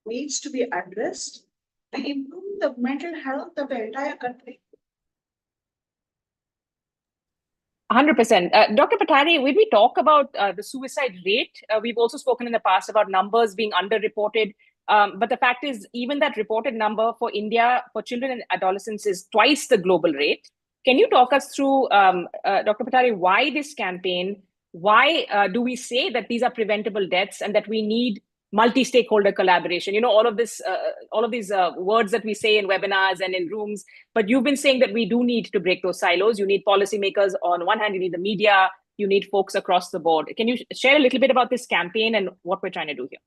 needs to be addressed to improve the mental health of the entire country. 100%. Dr. Patari, when we talk about the suicide rate, we've also spoken in the past about numbers being underreported. But the fact is, even that reported number for India, for children and adolescents, is twice the global rate. Can you talk us through, Dr. Patari, why this campaign? Why do we say that these are preventable deaths and that we need multi-stakeholder collaboration? You know, all of these words that we say in webinars and in rooms, but you've been saying that we do need to break those silos. You need policymakers on one hand, you need the media, you need folks across the board. Can you share a little bit about this campaign and what we're trying to do here?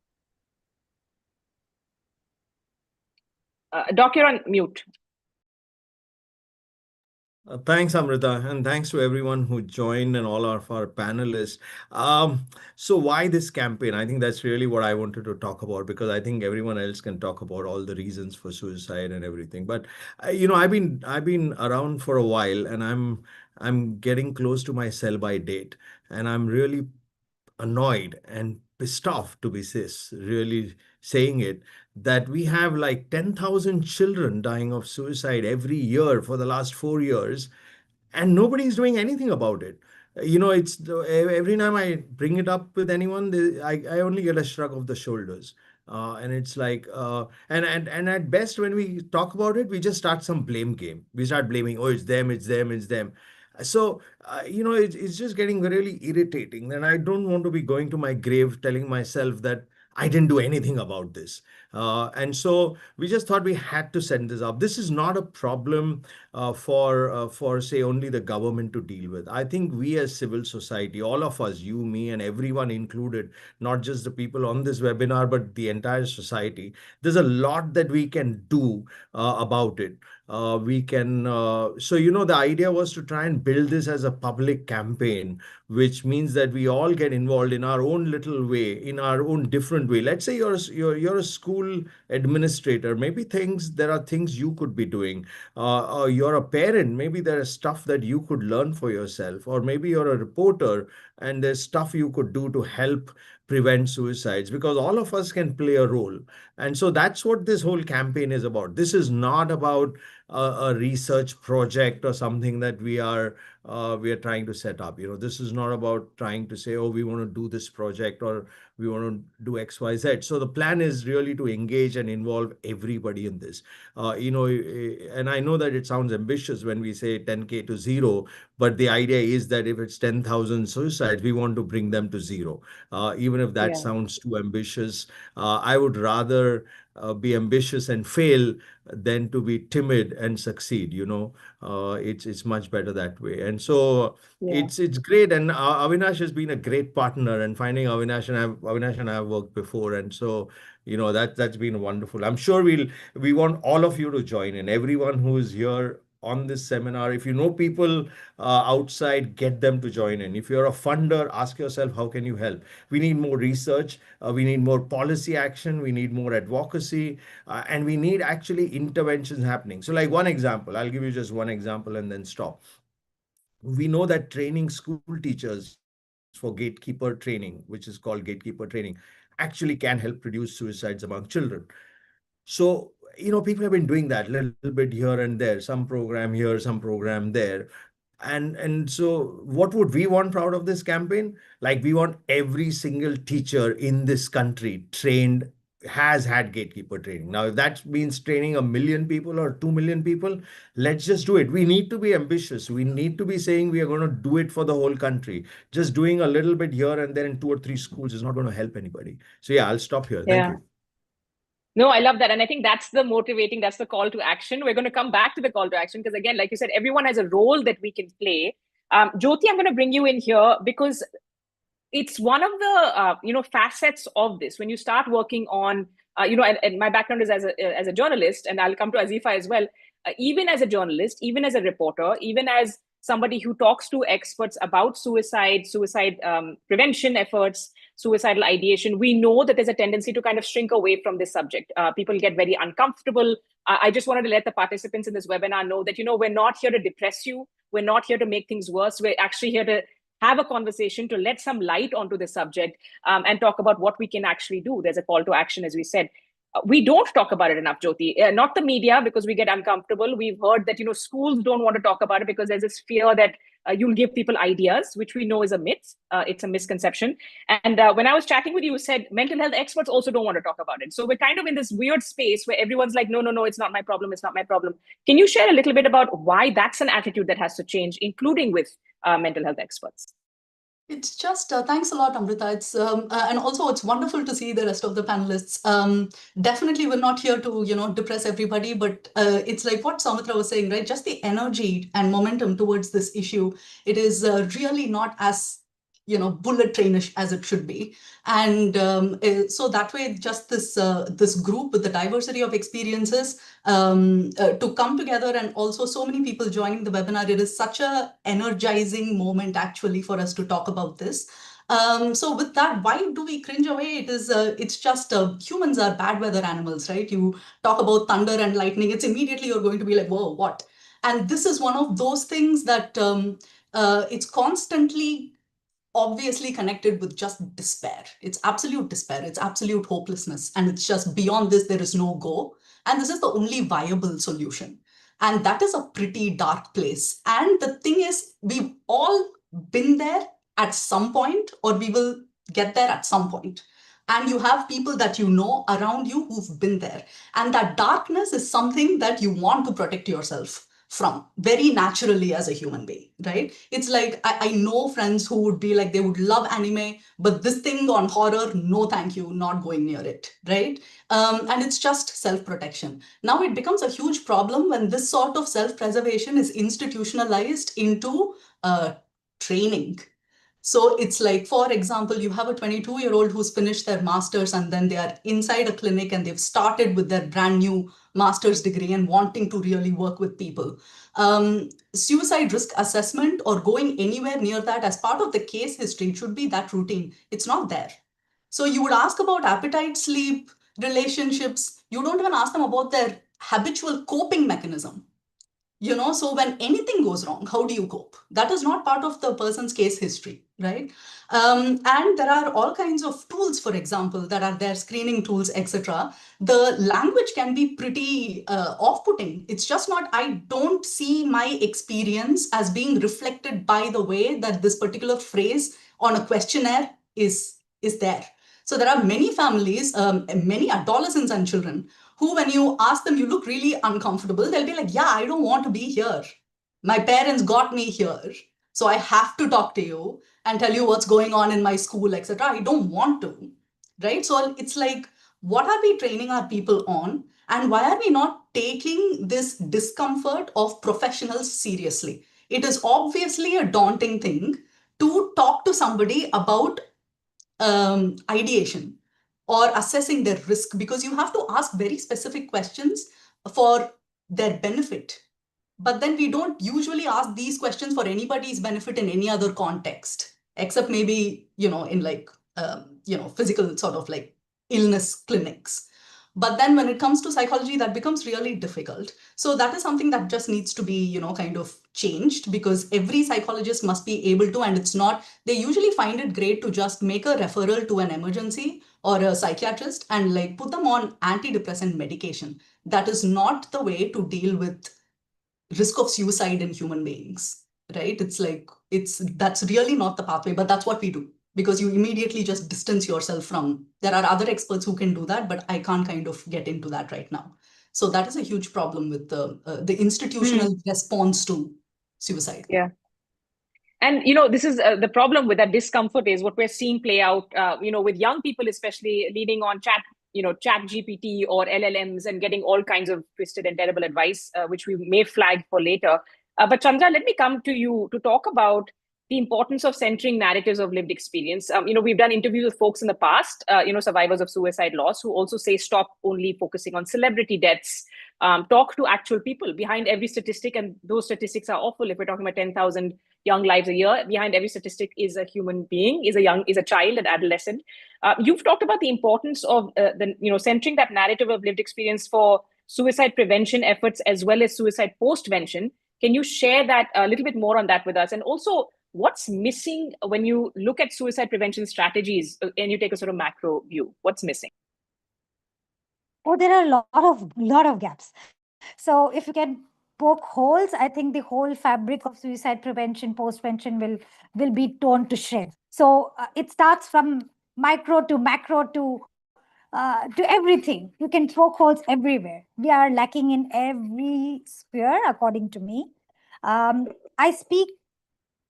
Doc, you're on mute. Thanks, Amrita, and thanks to everyone who joined and all of our panelists. So why this campaign? I think that's really what I wanted to talk about, because I think everyone else can talk about all the reasons for suicide and everything. But you know, I've been around for a while, and I'm getting close to my sell-by date, and I'm really annoyed and pissed off, to be really saying it, that we have like 10,000 children dying of suicide every year for the last 4 years, and nobody's doing anything about it. You know, it's every time I bring it up with anyone, I only get a shrug of the shoulders. And it's like, and at best, when we talk about it, we just start some blame game. We start blaming, oh, it's them, it's them, it's them. So, you know, it's just getting really irritating. And I don't want to be going to my grave telling myself that I didn't do anything about this. And so we just thought we had to send this up. This is not a problem for say only the government to deal with. I think we as civil society, all of us, you, me, and everyone included, not just the people on this webinar, but the entire society, there's a lot that we can do about it. So, you know, the idea was to try and build this as a public campaign, which means that we all get involved in our own little way, in our own different way. Let's say you're a school administrator. Maybe there are things you could be doing. Or you're a parent. Maybe there is stuff that you could learn for yourself. Or maybe you're a reporter and there's stuff you could do to help prevent suicides, because all of us can play a role. And so that's what this whole campaign is about. This is not about a research project or something that we are trying to set up. You know, this is not about trying to say, oh, we want to do this project or we want to do X, Y, Z. So the plan is really to engage and involve everybody in this. You know, and I know that it sounds ambitious when we say 10K to 0, but the idea is that if it's 10,000 suicides, we want to bring them to 0. Even if that sounds too ambitious, I would rather be ambitious and fail than to be timid and succeed. You know, it's much better that way. And so it's great. And Avinash has been a great partner, and finding Avinash and I have worked before. And so, you know, that's been wonderful. I'm sure we want all of you to join in, everyone who is here on this seminar. If you know people outside, get them to join in. If you're a funder, ask yourself, how can you help? We need more research. We need more policy action. We need more advocacy. And we need actually interventions happening. So like one example, I'll give you just one example and then stop. We know that training school teachers for gatekeeper training, which is called gatekeeper training, actually can help reduce suicides among children. So, you know, people have been doing that a little bit here and there, some program here, some program there. And so what would we want out of this campaign? Like, we want every single teacher in this country has had gatekeeper training. Now, if that means training 1 million people or 2 million people, let's just do it. We need to be ambitious. We need to be saying we are going to do it for the whole country. Just doing a little bit here and there in 2 or 3 schools is not going to help anybody. So yeah, I'll stop here. Thank you. No, I love that. And I think that's the call to action. We're going to come back to the call to action because, again, like you said, everyone has a role that we can play. Jyoti, I'm going to bring you in here because it's one of the, facets of this. When you start working on, and my background is as a journalist, and I'll come to Azifa as well. Even as a journalist, even as a reporter, even as somebody who talks to experts about suicide prevention efforts, suicidal ideation, we know that there's a tendency to kind of shrink away from this subject. People get very uncomfortable. I just wanted to let the participants in this webinar know that, we're not here to depress you. We're not here to make things worse. We're actually here to have a conversation, to let some light onto the subject and talk about what we can actually do. There's a call to action, as we said. we don't talk about it enough, Jyoti. Not the media, because we get uncomfortable. We've heard that, schools don't want to talk about it because there's this fear that you'll give people ideas, which we know is a myth. It's a misconception. And when I was chatting with you, you said mental health experts also don't want to talk about it. So we're kind of in this weird space where everyone's like, no, it's not my problem. It's not my problem. Can you share a little bit about why that's an attitude that has to change, including with mental health experts? It's just, thanks a lot, Amrita. It's and also it's wonderful to see the rest of the panelists. Definitely we're not here to, depress everybody, but it's like what Soumitra was saying, right? Just the energy and momentum towards this issue. It is really not as, bullet trainish as it should be. And so that way, just this group with the diversity of experiences to come together, and also so many people joining the webinar, it is such a energizing moment actually for us to talk about this. So with that, why do we cringe away? It's just humans are bad weather animals, right? You talk about thunder and lightning, it's immediately you're going to be like, whoa, what? And this is one of those things that it's constantly obviously connected with just despair. It's absolute despair. It's absolute hopelessness. And it's just beyond this, there is no go. And this is the only viable solution. And that is a pretty dark place. And the thing is, we've all been there at some point, or we will get there at some point. And you have people that you know around you who've been there. And that darkness is something that you want to protect yourself from very naturally as a human being, right? It's like, I know friends who would be like, they would love anime, but this thing on horror, no thank you, not going near it, right? And it's just self-protection. Now it becomes a huge problem when this sort of self-preservation is institutionalized into training. So it's like, for example, you have a 22-year-old who's finished their master's and then they are inside a clinic and they've started with their brand new master's degree and wanting to really work with people. Suicide risk assessment or going anywhere near that as part of the case history should be that routine. It's not there. So you would ask about appetite, sleep, relationships. You don't even ask them about their habitual coping mechanism. So when anything goes wrong, how do you cope? That is not part of the person's case history, right? And there are all kinds of tools, for example, that are there, screening tools, etc. The language can be pretty off-putting. It's just not, I don't see my experience as being reflected by the way that this particular phrase on a questionnaire is there. So there are many families, many adolescents and children who, when you ask them, you look really uncomfortable, they'll be like, yeah, I don't want to be here. My parents got me here, so I have to talk to you and tell you what's going on in my school, etc. I don't want to, right? So it's like, what are we training our people on? And why are we not taking this discomfort of professionals seriously? It is obviously a daunting thing to talk to somebody about ideation or assessing their risk, because you have to ask very specific questions for their benefit. But then we don't usually ask these questions for anybody's benefit in any other context, except maybe, in like, physical sort of like illness clinics. But then when it comes to psychology, that becomes really difficult. So that is something that just needs to be, kind of changed, because every psychologist must be able to, and it's not, they usually find it great to just make a referral to an emergency or a psychiatrist and like put them on antidepressant medication. That is not the way to deal with risk of suicide in human beings, right? It's like, that's really not the pathway, but that's what we do, because you immediately just distance yourself from, there are other experts who can do that, but I can't kind of get into that right now. So that is a huge problem with the institutional response to suicide. Yeah. And, this is the problem with that discomfort is what we're seeing play out, with young people, especially leaning on chat GPT or LLMs and getting all kinds of twisted and terrible advice, which we may flag for later. But Chandra, let me come to you to talk about the importance of centering narratives of lived experience. We've done interviews with folks in the past, survivors of suicide loss, who also say stop only focusing on celebrity deaths, talk to actual people behind every statistic. And those statistics are awful. If we're talking about 10,000 young lives a year, behind every statistic is a human being, is a child, an adolescent. You've talked about the importance of centering that narrative of lived experience for suicide prevention efforts as well as suicide postvention. Can you share that a little bit more on that with us? And also, what's missing when you look at suicide prevention strategies and you take a sort of macro view? What's missing? Oh, there are a lot of gaps. So if you can poke holes, I think the whole fabric of suicide prevention, post-prevention will be torn to shreds. So it starts from micro to macro to everything. You can poke holes everywhere. We are lacking in every sphere, according to me. I speak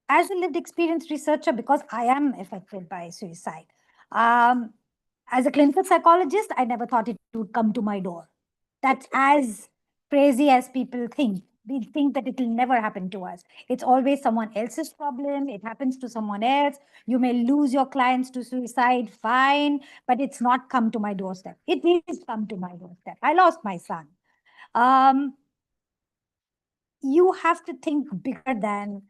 as a lived experience researcher because I am affected by suicide. Um, as a clinical psychologist, I never thought it would come to my door. That's as crazy as people think. We think that it will never happen to us. It's always someone else's problem. It happens to someone else. You may lose your clients to suicide, fine, but it's not come to my doorstep. It is come to my doorstep. I lost my son. Um, you have to think bigger than,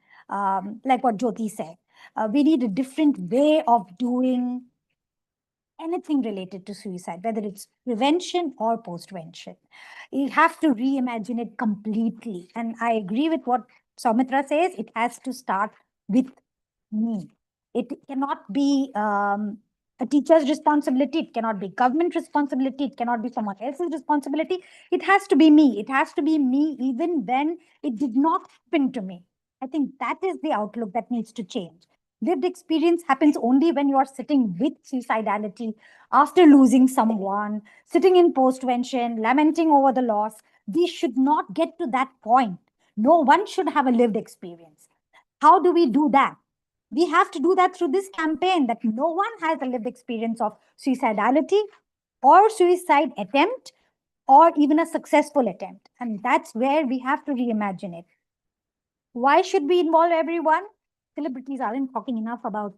like what Jyoti said. We need a different way of doing anything related to suicide, whether it's prevention or post-prevention. You have to reimagine it completely. And I agree with what Soumitra says, it has to start with me. It cannot be a teacher's responsibility. It cannot be government responsibility. It cannot be someone else's responsibility. It has to be me. It has to be me even when it did not happen to me. I think that is the outlook that needs to change. Lived experience happens only when you are sitting with suicidality after losing someone, sitting in post-vention, lamenting over the loss. We should not get to that point. No one should have a lived experience. How do we do that? We have to do that through this campaign that no one has a lived experience of suicidality or suicide attempt or even a successful attempt. And that's where we have to reimagine it. Why should we involve everyone? Celebrities aren't talking enough about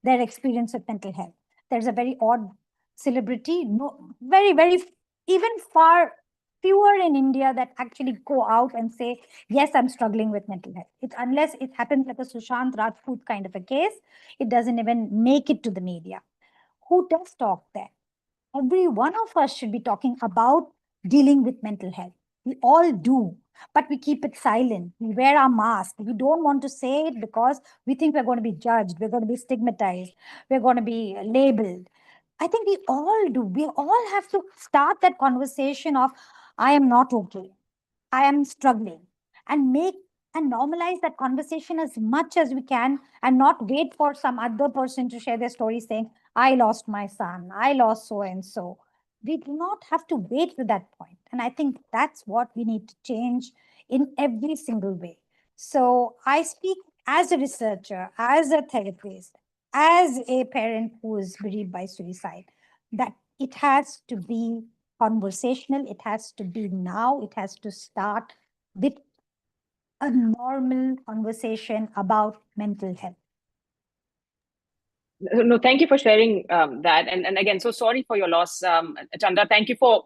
their experience with mental health. There's a very odd celebrity, no, very, even far fewer in India that actually go out and say, yes, I'm struggling with mental health. It's unless it happens like a Sushant Rajput kind of a case, it doesn't even make it to the media. Who does talk there? Every one of us should be talking about dealing with mental health. We all do, but we keep it silent. We wear our mask. We don't want to say it because we think we're going to be judged, we're going to be stigmatized, we're going to be labeled. I think we all do. We all have to start that conversation of, I am not okay. I am struggling, and make and normalize that conversation as much as we can and not wait for some other person to share their story saying, I lost my son, I lost so and so. We do not have to wait to that point. And I think that's what we need to change in every single way. So I speak as a researcher, as a therapist, as a parent who is bereaved by suicide, that it has to be conversational. It has to be now. It has to start with a normal conversation about mental health. No, thank you for sharing that. And again, so sorry for your loss, Chanda. Thank you for,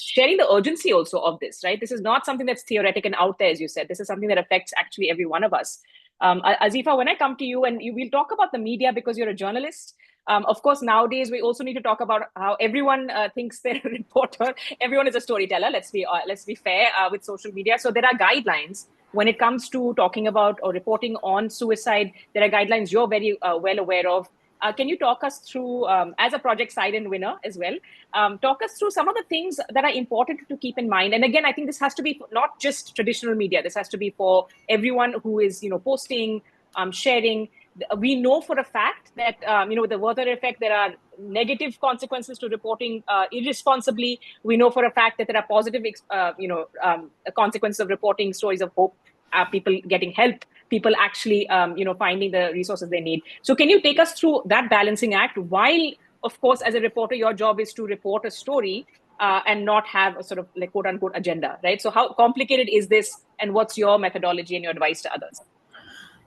sharing the urgency also of this, right? This is not something that's theoretic and out there, as you said. This is something that affects actually every one of us. Azifa, when I come to you, and we'll talk about the media because you're a journalist. Of course, nowadays, we also need to talk about how everyone thinks they're a reporter. Everyone is a storyteller. Let's be fair with social media. So there are guidelines when it comes to talking about or reporting on suicide. There are guidelines you're very well aware of. Can you talk us through, as a Project Siren winner as well, talk us through some of the things that are important to keep in mind? And again, I think this has to be not just traditional media. This has to be for everyone who is, posting, sharing. We know for a fact that, with the Werther effect, there are negative consequences to reporting irresponsibly. We know for a fact that there are positive, consequences of reporting stories of hope, people getting help, people actually, finding the resources they need. So can you take us through that balancing act while, of course, as a reporter, your job is to report a story and not have a sort of like quote unquote agenda, right? So how complicated is this, and what's your methodology and your advice to others?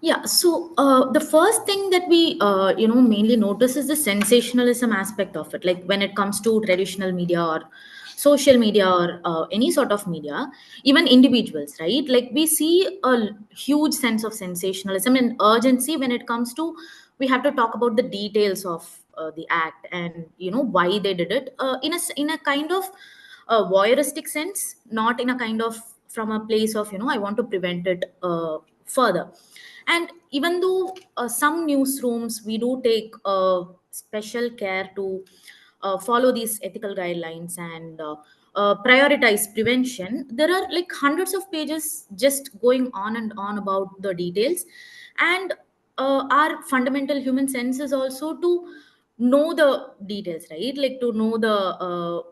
Yeah, so the first thing that we mainly notice is the sensationalism aspect of it. Like when it comes to traditional media or social media or any sort of media, even individuals, right? Like we see a huge sense of sensationalism and urgency when it comes to, we have to talk about the details of the act and why they did it in a kind of voyeuristic sense, not in a kind of from a place of I want to prevent it further. And even though some newsrooms, we do take special care to follow these ethical guidelines and prioritize prevention, there are like hundreds of pages just going on and on about the details. And our fundamental human sense is also to know the details, right? Like to know the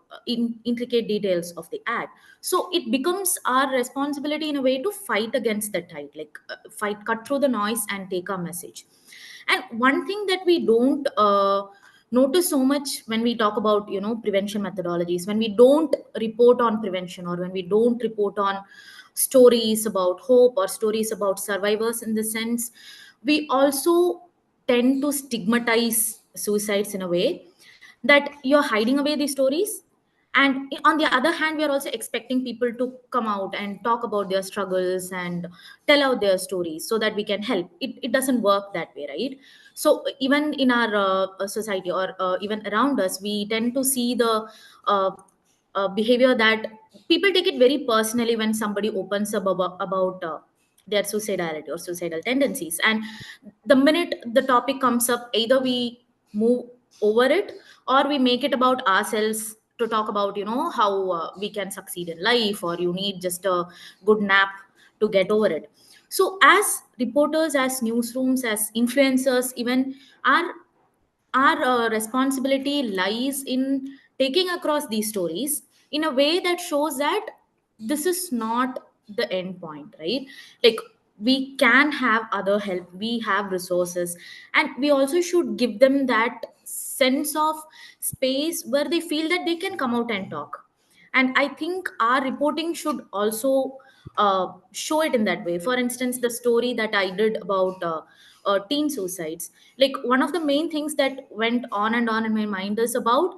intricate details of the ad. So it becomes our responsibility in a way to fight against the tide, like cut through the noise and take our message. And one thing that we don't notice so much when we talk about, you know, prevention methodologies, when we don't report on prevention, or when we don't report on stories about hope or stories about survivors, in the sense, we also tend to stigmatize suicides in a way that you're hiding away these stories. And on the other hand, we are also expecting people to come out and talk about their struggles and tell out their stories so that we can help. It doesn't work that way, right? So even in our society, or even around us, we tend to see the behavior that people take it very personally when somebody opens up about their suicidality or suicidal tendencies. And the minute the topic comes up, either we move over it, or we make it about ourselves to talk about, you know, how we can succeed in life, or you need just a good nap to get over it. So as reporters, as newsrooms, as influencers, even our responsibility lies in taking across these stories in a way that shows that this is not the end point, right? Like, we can have other help, we have resources, and we also should give them that sense of space where they feel that they can come out and talk. And I think our reporting should also show it in that way. For instance, the story that I did about teen suicides, like, one of the main things that went on and on in my mind is about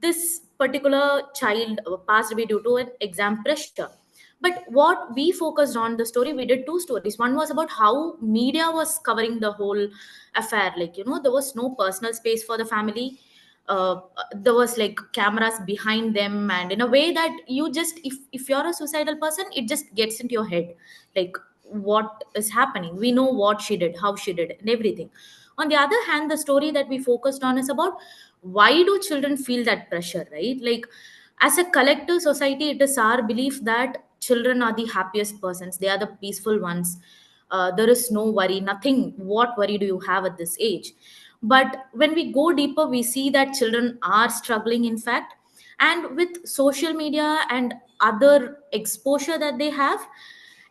this particular child passed away due to an exam pressure. But what we focused on the story, we did two stories. One was about how media was covering the whole affair. Like, you know, there was no personal space for the family. There was like cameras behind them, and in a way that you just, if you're a suicidal person, it just gets into your head, like, what is happening. We know what she did, how she did, and everything. On the other hand, the story that we focused on is about why do children feel that pressure, right? Like, as a collective society, it is our belief that children are the happiest persons, they are the peaceful ones. There is no worry, nothing. What worry do you have at this age? But when we go deeper, we see that children are struggling, in fact. And with social media and other exposure that they have,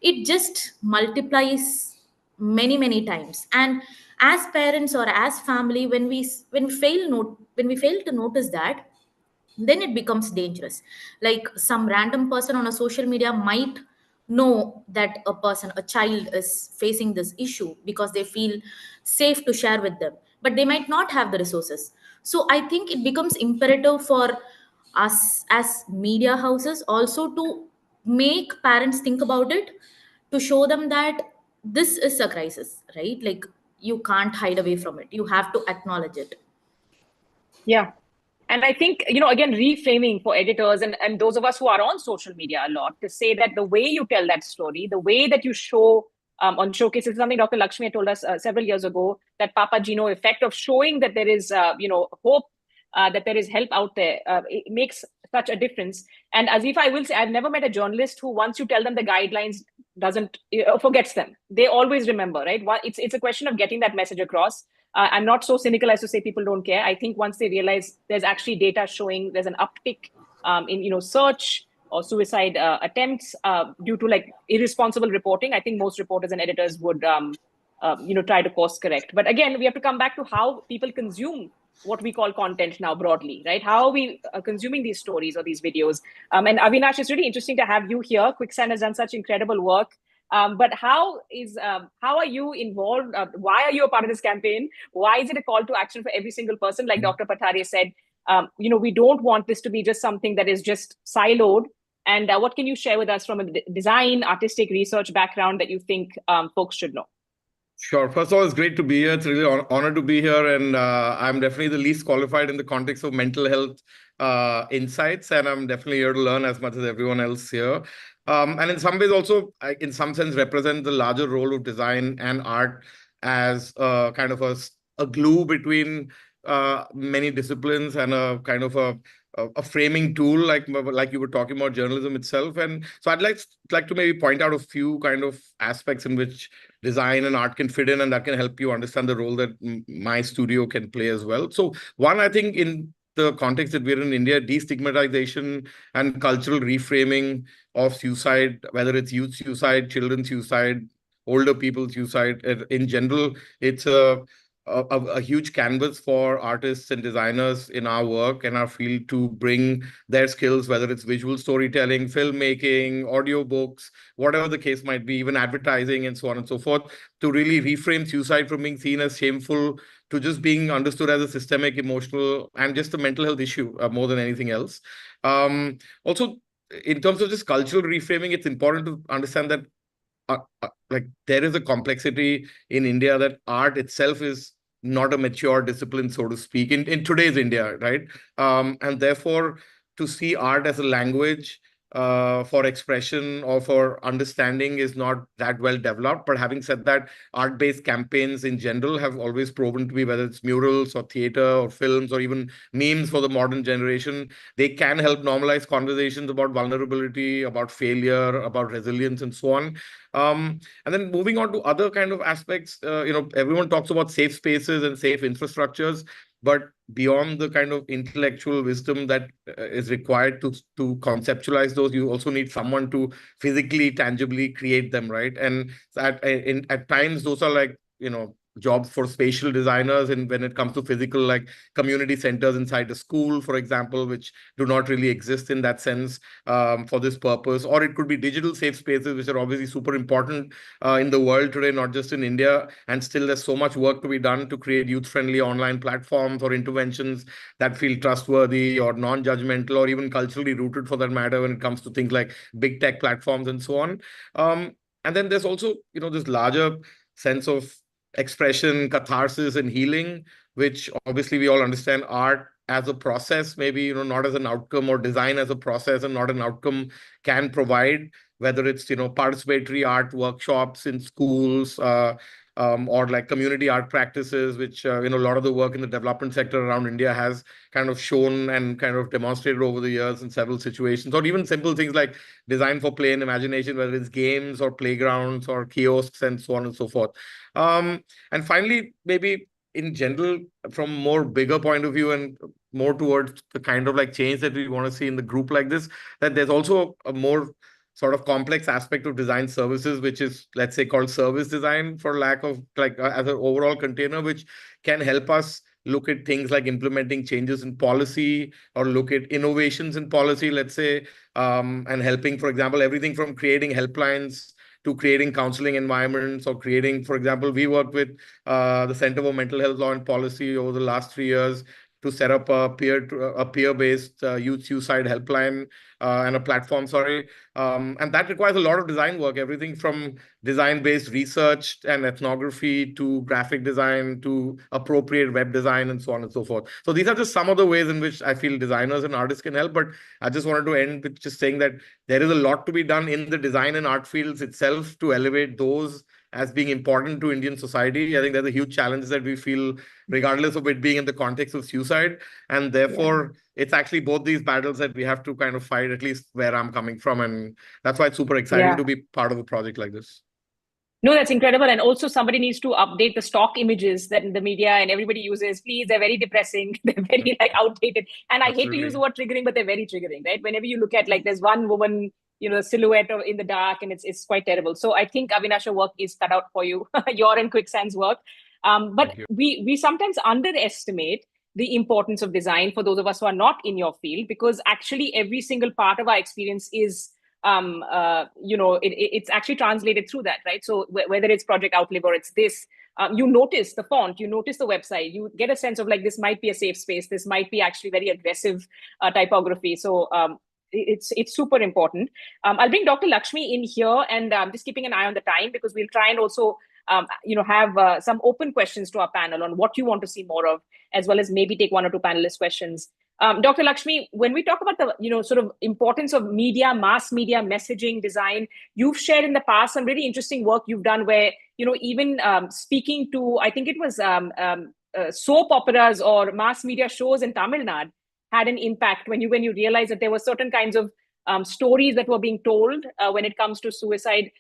it just multiplies many, many times. And as parents or as family, when we fail to notice that, then it becomes dangerous. Like, some random person on a social media might know that a child is facing this issue because they feel safe to share with them, but they might not have the resources. So I think it becomes imperative for us as media houses also to make parents think about it, to show them that this is a crisis, right? Like, you can't hide away from it, you have to acknowledge it. Yeah. And I think, you know, again, reframing for editors and those of us who are on social media a lot, to say that the way you tell that story, the way that you show on showcases, is something Dr. Lakshmi had told us several years ago, that Papa Gino effect of showing that there is, hope, that there is help out there. It makes such a difference. And Azifa, I will say, I've never met a journalist who, once you tell them the guidelines, forgets them. They always remember, right? It's a question of getting that message across. I'm not so cynical as to say people don't care. I think once they realize there's actually data showing there's an uptick in search or suicide attempts due to like irresponsible reporting, I think most reporters and editors would try to course correct. But again, we have to come back to how people consume what we call content now broadly, right? How are we consuming these stories or these videos? And Avinash, it's really interesting to have you here. Quicksand has done such incredible work. But how are you involved? Why are you a part of this campaign? Why is it a call to action for every single person? Like Dr. Patharia said, we don't want this to be just something that is just siloed. And what can you share with us from a design, artistic research background that you think folks should know? Sure. First of all, it's great to be here. It's really an honor to be here. And I'm definitely the least qualified in the context of mental health insights. And I'm definitely here to learn as much as everyone else here. And in some ways also, I, in some sense, represent the larger role of design and art as kind of a glue between many disciplines and a kind of a framing tool, like you were talking about journalism itself. And so I'd like to maybe point out a few kind of aspects in which design and art can fit in, and that can help you understand the role that my studio can play as well. So one, I think in the context that we're in India, destigmatization and cultural reframing of suicide, whether it's youth suicide, children's suicide, older people's suicide, in general, it's a huge canvas for artists and designers in our work and our field to bring their skills, whether it's visual storytelling, filmmaking, audiobooks, whatever the case might be, even advertising and so on and so forth, to really reframe suicide from being seen as shameful to just being understood as a systemic, emotional, and just a mental health issue more than anything else. Also, in terms of just cultural reframing, it's important to understand that like there is a complexity in India that art itself is not a mature discipline, so to speak, in today's India, right? And therefore, to see art as a language for expression or for understanding is not that well developed. But having said that, art-based campaigns in general have always proven to be, whether it's murals or theater or films or even memes for the modern generation, they can help normalize conversations about vulnerability, about failure, about resilience, and so on. And then moving on to other kind of aspects, everyone talks about safe spaces and safe infrastructures, but beyond the kind of intellectual wisdom that is required to conceptualize those, you also need someone to physically, tangibly create them, right? And at times, those are like, jobs for spatial designers, and when it comes to physical, like community centers inside the school, for example, which do not really exist in that sense for this purpose. Or it could be digital safe spaces, which are obviously super important in the world today, not just in India. And still there's so much work to be done to create youth-friendly online platforms or interventions that feel trustworthy or non-judgmental or even culturally rooted, for that matter, when it comes to things like big tech platforms and so on. And then there's also, this larger sense of expression, catharsis, and healing, which obviously we all understand art as a process, maybe, not as an outcome, or design as a process and not an outcome, can provide, whether it's, participatory art workshops in schools, or like community art practices, which, a lot of the work in the development sector around India has kind of shown and kind of demonstrated over the years in several situations, or even simple things like design for play and imagination, whether it's games or playgrounds or kiosks and so on and so forth. And finally, maybe in general, from more bigger point of view and more towards the kind of like change that we want to see in the group like this, that there's also a more sort of complex aspect of design services, which is, let's say, called service design, for lack of as an overall container, which can help us look at things like implementing changes in policy or look at innovations in policy, let's say, and helping, for example, everything from creating helplines to creating counseling environments, or creating, for example, we worked with the Center for Mental Health Law and Policy over the last 3 years to set up a peer-based youth suicide helpline and a platform, and that requires a lot of design work, everything from design-based research and ethnography to graphic design to appropriate web design and so on and so forth. So these are just some of the ways in which I feel designers and artists can help. But I just wanted to end with just saying that there is a lot to be done in the design and art fields itself to elevate those as being important to Indian society. I think there's a huge challenge that we feel, regardless of it being in the context of suicide. And therefore, it's actually both these battles that we have to kind of fight, at least where I'm coming from. And that's why it's super exciting to be part of a project like this. No, that's incredible. And also somebody needs to update the stock images that the media and everybody uses. Please, they're very depressing. They're very outdated. And I hate to use the word triggering, but they're very triggering, right? Whenever you look at there's one woman, silhouette in the dark, and it's quite terrible. So I think Avinash, your work is cut out for you, your and Quicksand's work. But we sometimes underestimate the importance of design for those of us who are not in your field, because actually every single part of our experience is it's actually translated through that, right? So whether it's Project Outlive or it's this, you notice the font, you notice the website, you get a sense of this might be a safe space, this might be actually very aggressive typography. So it's super important. I'll bring Dr. Lakshmi in here, and just keeping an eye on the time, because we'll try and also have some open questions to our panel on what you want to see more of, as well as maybe take one or two panelist questions. Dr. Lakshmi, when we talk about the sort of importance of media, mass media, messaging, design, you've shared in the past some really interesting work you've done where even speaking to, I think it was soap operas or mass media shows in Tamil Nadu had an impact when you realize that there were certain kinds of stories that were being told when it comes to suicide.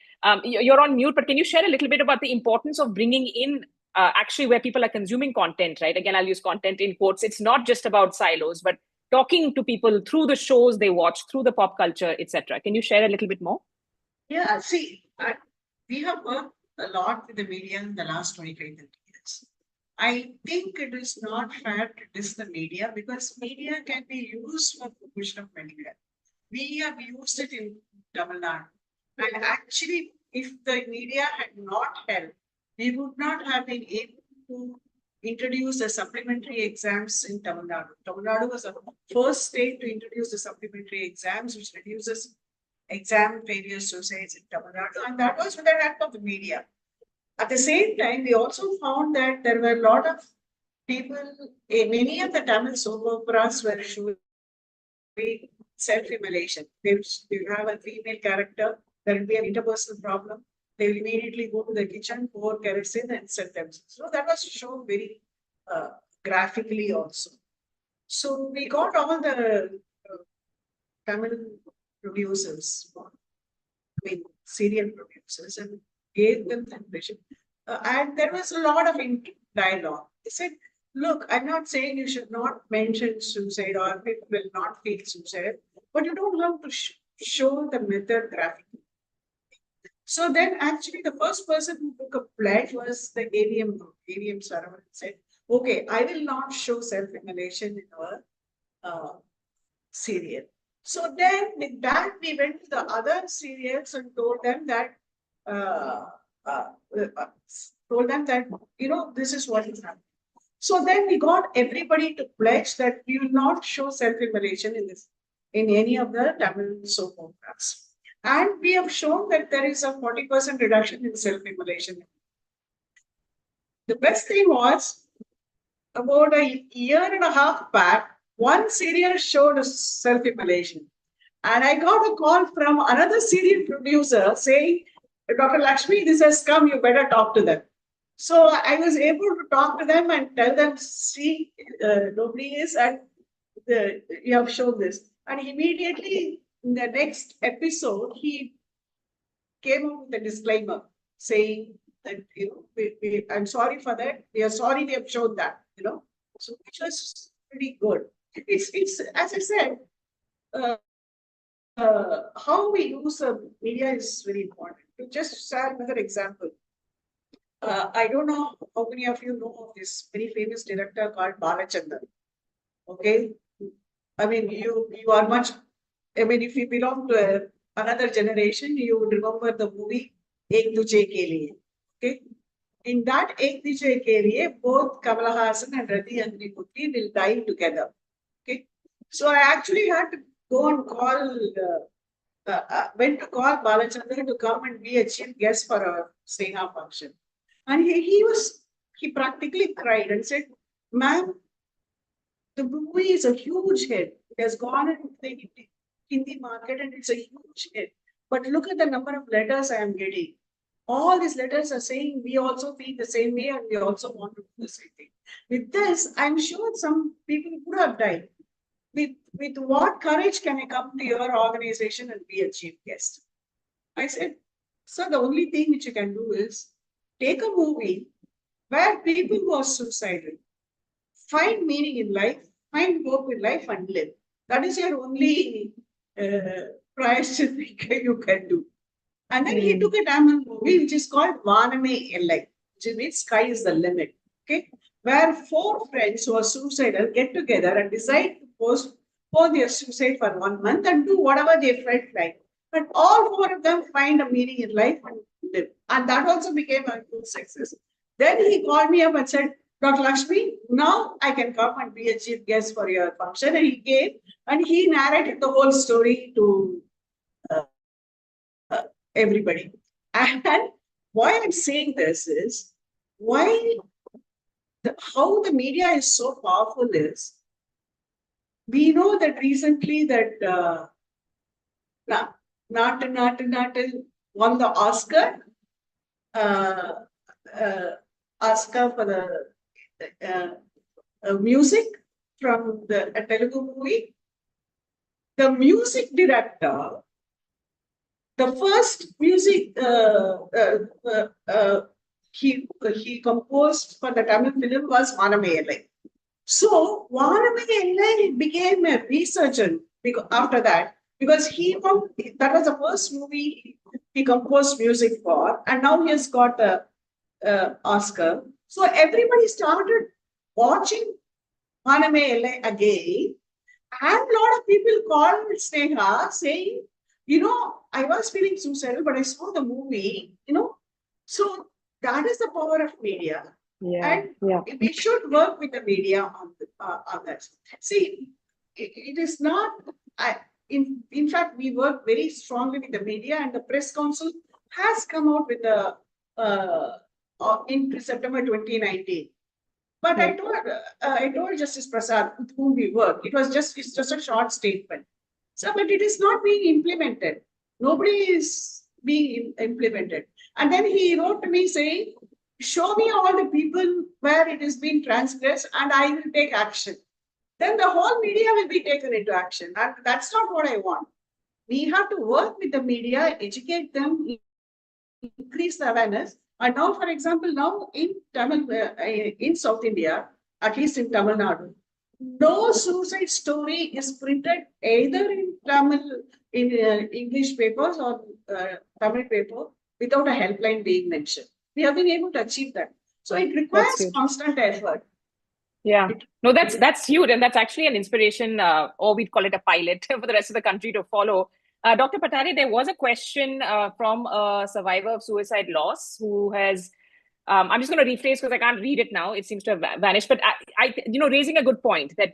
You're on mute, but can you share a little bit about the importance of bringing in actually where people are consuming content, right? Again, I'll use content in quotes. It's not just about silos, but talking to people through the shows they watch, through the pop culture, etc. Can you share a little bit more? Yeah, see, we have worked a lot with the media in the last 25, 30 years. I think it is not fair to diss the media because media can be used for promotion of mental health. We have used it in Tamil Nadu. And actually, if the media had not helped, we would not have been able to introduce the supplementary exams in Tamil Nadu. Tamil Nadu was the first state to introduce the supplementary exams, which reduces exam failure suicides in Tamil Nadu, and that was with the help of the media. At the same time, we also found that there were a lot of people, many of the Tamil soap operas were showing self-immolation. They will have a female character, there will be an interpersonal problem. They will immediately go to the kitchen, pour kerosene and set themselves. So that was shown very graphically also. So we got all the Tamil producers, serial producers, and gave them that vision. And there was a lot of dialogue. They said, look, I'm not saying you should not mention suicide or people will not feel suicide, but you don't have to show the method graphically. So then actually the first person who took a pledge was the AVM group. AVM Saravanan said, okay, I will not show self-immolation in our serial. So then with that, we went to the other serials and told them that, this is what is happening. So then we got everybody to pledge that we will not show self-immolation in any of the Tamil soap operas. And we have shown that there is a 40% reduction in self-immolation. The best thing was, about a year and a half back, one serial showed self-immolation. And I got a call from another serial producer saying, Dr. Lakshmi, this has come, you better talk to them. So I was able to talk to them and tell them, see, nobody is, and you have shown this. And immediately in the next episode, he came up with a disclaimer saying that, I'm sorry for that. We are sorry we have shown that, So which was pretty good. It's as I said, how we use media is very important. To just share another example. I don't know how many of you know of this very famous director called Balachandran. Okay. I mean, you are much, if you belong to another generation, you would remember the movie Ek Duje Ke Liye. Okay. In that Ek Duje Ke Liye, both Kamal Haasan and Rathi Andriputri will die together. Okay. So I actually had to go and went to call Balachandran to come and be a chief guest for a Sneha function. And he practically cried and said, ma'am, the movie is a huge hit. It has gone into the Hindi market and it's a huge hit. But look at the number of letters I am getting. All these letters are saying we also feel the same way and we also want to do the same thing. With this, I'm sure some people would have died. With what courage can I come to your organization and be a chief guest? I said, sir, the only thing which you can do is take a movie where people who are suicidal find meaning in life, find hope in life and live. That is your only price you can do. And then he took a Tamil movie which is called Vaname Ellai, which means sky is the limit. Okay, where 4 friends who are suicidal get together and decide to postpone their suicide for 1 month and do whatever they felt like. But all 4 of them find a meaning in life and live. And that also became a huge success. Then he called me up and said, Dr. Lakshmi, now I can come and be a chief guest for your function. And he came and he narrated the whole story to everybody. And why I'm saying this is, how the media is so powerful is, we know that recently that Natu won the Oscar for the music from a Telugu movie. The music director, the first music he composed for the Tamil film was Vanameyalai. So Vanameyalai became a resurgent after that, because that was the first movie he composed music for, and now he has got the Oscar. So everybody started watching Vanameyalai again, and a lot of people called Sneha saying, I was feeling suicidal, but I saw the movie, So that is the power of media. And we should work with the media on that. See, it is not, in fact, we work very strongly with the media, and the Press Council has come out with in September 2019. But I told Justice Prasad, with whom we work, it's just a short statement. So, but it is not being implemented. Nobody is being implemented. And then he wrote to me saying, show me all the people where it is being transgressed and I will take action. Then the whole media will be taken into action. And that's not what I want. We have to work with the media, educate them, increase the awareness. And now, for example, now in Tamil, in South India, at least in Tamil Nadu, no suicide story is printed either in Tamil, in English papers or Tamil paper without a helpline being mentioned. We have been able to achieve that. So it requires constant effort. Yeah, no, that's huge, and that's actually an inspiration, or we'd call it a pilot for the rest of the country to follow. Dr. Patare, there was a question from a survivor of suicide loss who has, I'm just going to rephrase because I can't read it now. It seems to have vanished, but I raising a good point that,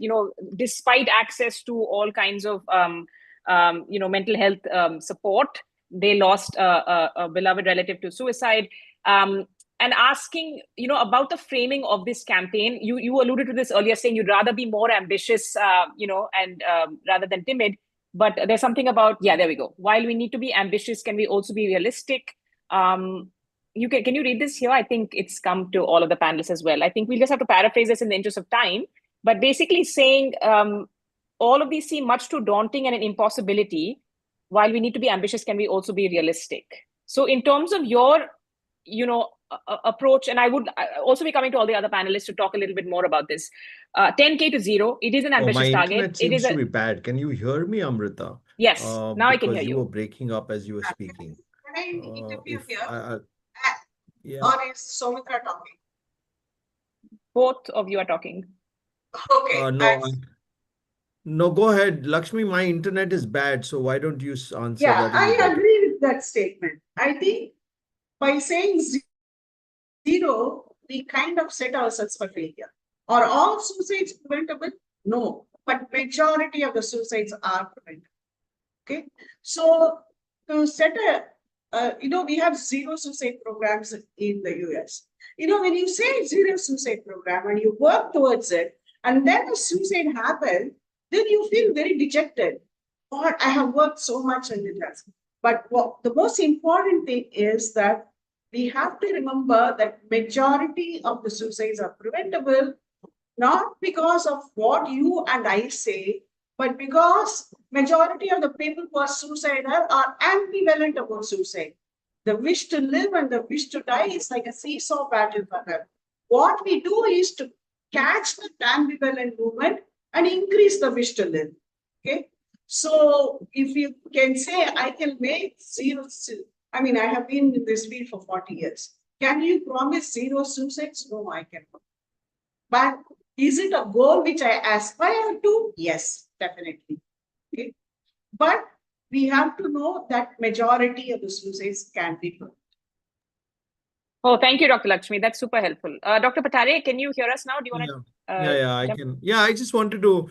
despite access to all kinds of, mental health support, they lost a beloved relative to suicide. And asking, about the framing of this campaign, you alluded to this earlier, saying you'd rather be more ambitious, and rather than timid. But there's something about, there we go. While we need to be ambitious, can we also be realistic? Can you read this here? I think it's come to all of the panelists as well. I think we'll just have to paraphrase this in the interest of time. But basically saying all of these seem much too daunting and an impossibility. While we need to be ambitious, can we also be realistic? So in terms of your, approach, and I would also be coming to all the other panelists to talk a little bit more about this. 10K to 0, it is an ambitious my target. Internet seems to be bad. Can you hear me, Amrita? Yes, now I can hear Because you. You were breaking up as you were speaking. Can I interview here? Yeah. Or is Soumitra talking? Both of you are talking. Okay. No, go ahead. Lakshmi, my internet is bad, so why don't you answer that? I agree with that statement. I think by saying 0, we kind of set ourselves for failure. Are all suicides preventable? No, but majority of the suicides are preventable. Okay, so to set we have 0 suicide programs in the US. When you say 0 suicide program and you work towards it, and then a suicide happens, then you feel very dejected. Or I have worked so much on it. But the most important thing is that we have to remember that majority of the suicides are preventable, not because of what you and I say, but because majority of the people who are suicidal are ambivalent about suicide. The wish to live and the wish to die is like a seesaw battle for them. What we do is to catch the ambivalent movement and increase the wish to live. Okay. So if you can say, I can make 0, I mean, I have been in this field for 40 years. Can you promise 0 suicides? No, I cannot. But is it a goal which I aspire to? Yes, definitely. Okay. But we have to know that majority of the suicides can be prevented. Oh, thank you, Dr. Lakshmi. That's super helpful. Dr. Patare, can you hear us now? Do you want to? I can. Yeah, I just wanted to,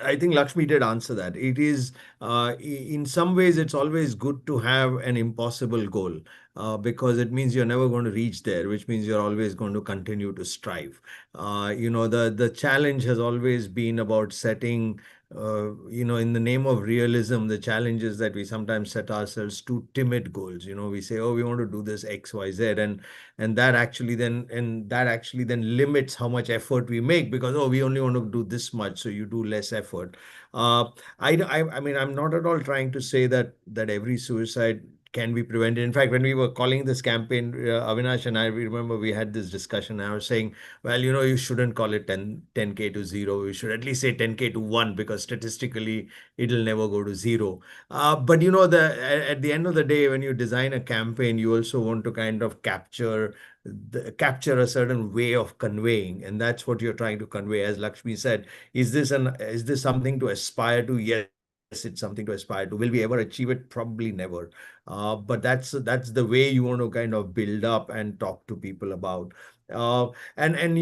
I think Lakshmi did answer that. It is, in some ways, it's always good to have an impossible goal because it means you're never going to reach there, which means you're always going to continue to strive. The challenge has always been about setting in the name of realism, the challenge is that we sometimes set ourselves too timid goals. We say, oh, we want to do this X, Y, Z, and that actually then limits how much effort we make, because we only want to do this much, so you do less effort. I mean, I'm not at all trying to say that every suicide can be prevented. In fact, when we were calling this campaign, Avinash and I, we remember we had this discussion. I was saying, well, you shouldn't call it 10K to 0. You should at least say 10K to 1, because statistically it'll never go to 0. But at the end of the day, when you design a campaign, you also want to kind of capture a certain way of conveying, and that's what you're trying to convey. As Lakshmi said, is this something to aspire to? Yes, it's something to aspire to. Will we ever achieve it? Probably never. But that's the way you want to kind of build up and talk to people about. And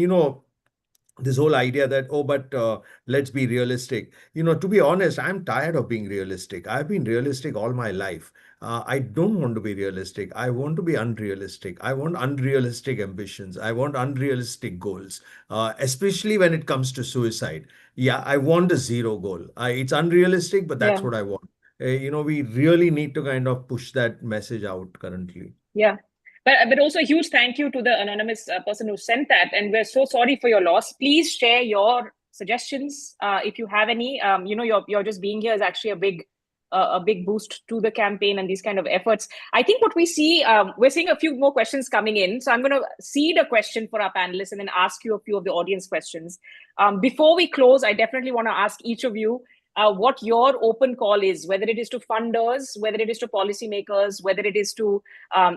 this whole idea that, but let's be realistic. To be honest, I'm tired of being realistic. I've been realistic all my life. I don't want to be realistic. I want to be unrealistic. I want unrealistic ambitions. I want unrealistic goals, especially when it comes to suicide. Yeah, I want a 0 goal. It's unrealistic, but that's Yeah. what I want. We really need to kind of push that message out currently. Yeah. But also a huge thank you to the anonymous person who sent that. And we're so sorry for your loss. Please share your suggestions if you have any. Your just being here is actually a big boost to the campaign and these kind of efforts. I think what we see, we're seeing a few more questions coming in. So I'm going to seed a question for our panelists and then ask you a few of the audience questions. Before we close, I definitely want to ask each of you what your open call is, whether it is to funders, whether it is to policymakers, whether it is to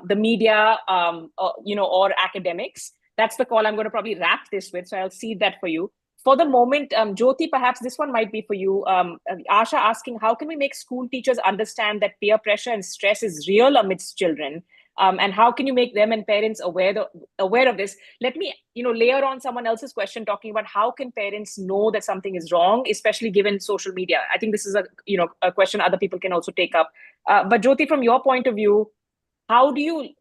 the media, or academics. That's the call I'm going to probably wrap this with. So I'll seed that for you. For the moment, Jyoti, perhaps this one might be for you. Asha asking, how can we make school teachers understand that peer pressure and stress is real amidst children? And how can you make them and parents aware of this? Let me, layer on someone else's question talking about how can parents know that something is wrong, especially given social media. I think this is a question other people can also take up. But Jyoti, from your point of view, how do you,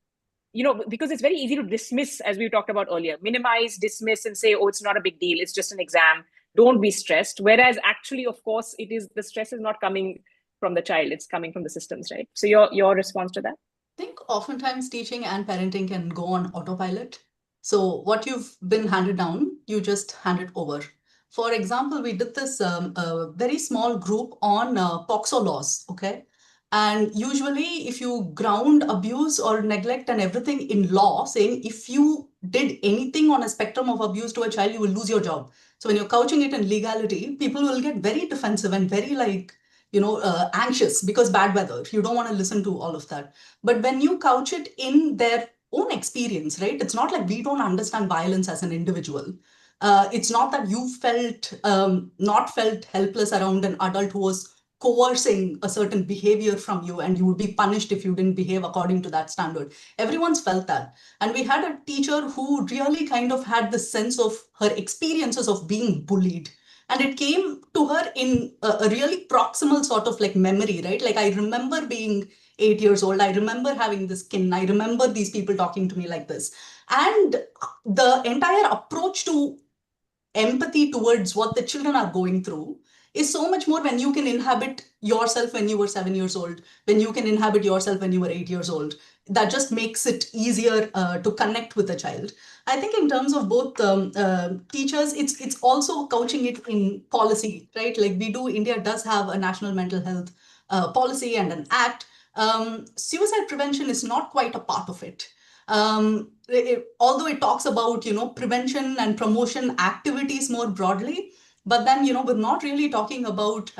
because it's very easy to dismiss, as we talked about earlier, minimize, dismiss, and say, oh, it's not a big deal. It's just an exam. Don't be stressed. Whereas actually, of course, the stress is not coming from the child. It's coming from the systems, right? So your response to that? I think oftentimes teaching and parenting can go on autopilot. So what you've been handed down, you just hand it over. For example, we did this very small group on POCSO laws, okay? And usually if you ground abuse or neglect and everything in law, saying if you did anything on a spectrum of abuse to a child, you will lose your job. So when you're couching it in legality, people will get very defensive and very anxious because bad weather. You don't want to listen to all of that. But when you couch it in their own experience, right? It's not like we don't understand violence as an individual. It's not that you not felt helpless around an adult who was coercing a certain behavior from you and you would be punished if you didn't behave according to that standard. Everyone's felt that. And we had a teacher who really kind of had the sense of her experiences of being bullied. And it came to her in a really proximal sort of like memory, right? Like I remember being 8 years old. I remember having this skin. I remember these people talking to me like this. And the entire approach to empathy towards what the children are going through is so much more when you can inhabit yourself when you were 7 years old, when you can inhabit yourself when you were 8 years old. That just makes it easier to connect with a child. I think in terms of both teachers, it's also couching it in policy, right? Like India does have a national mental health policy and an act. Suicide prevention is not quite a part of it. Although it talks about, prevention and promotion activities more broadly, but then, we're not really talking about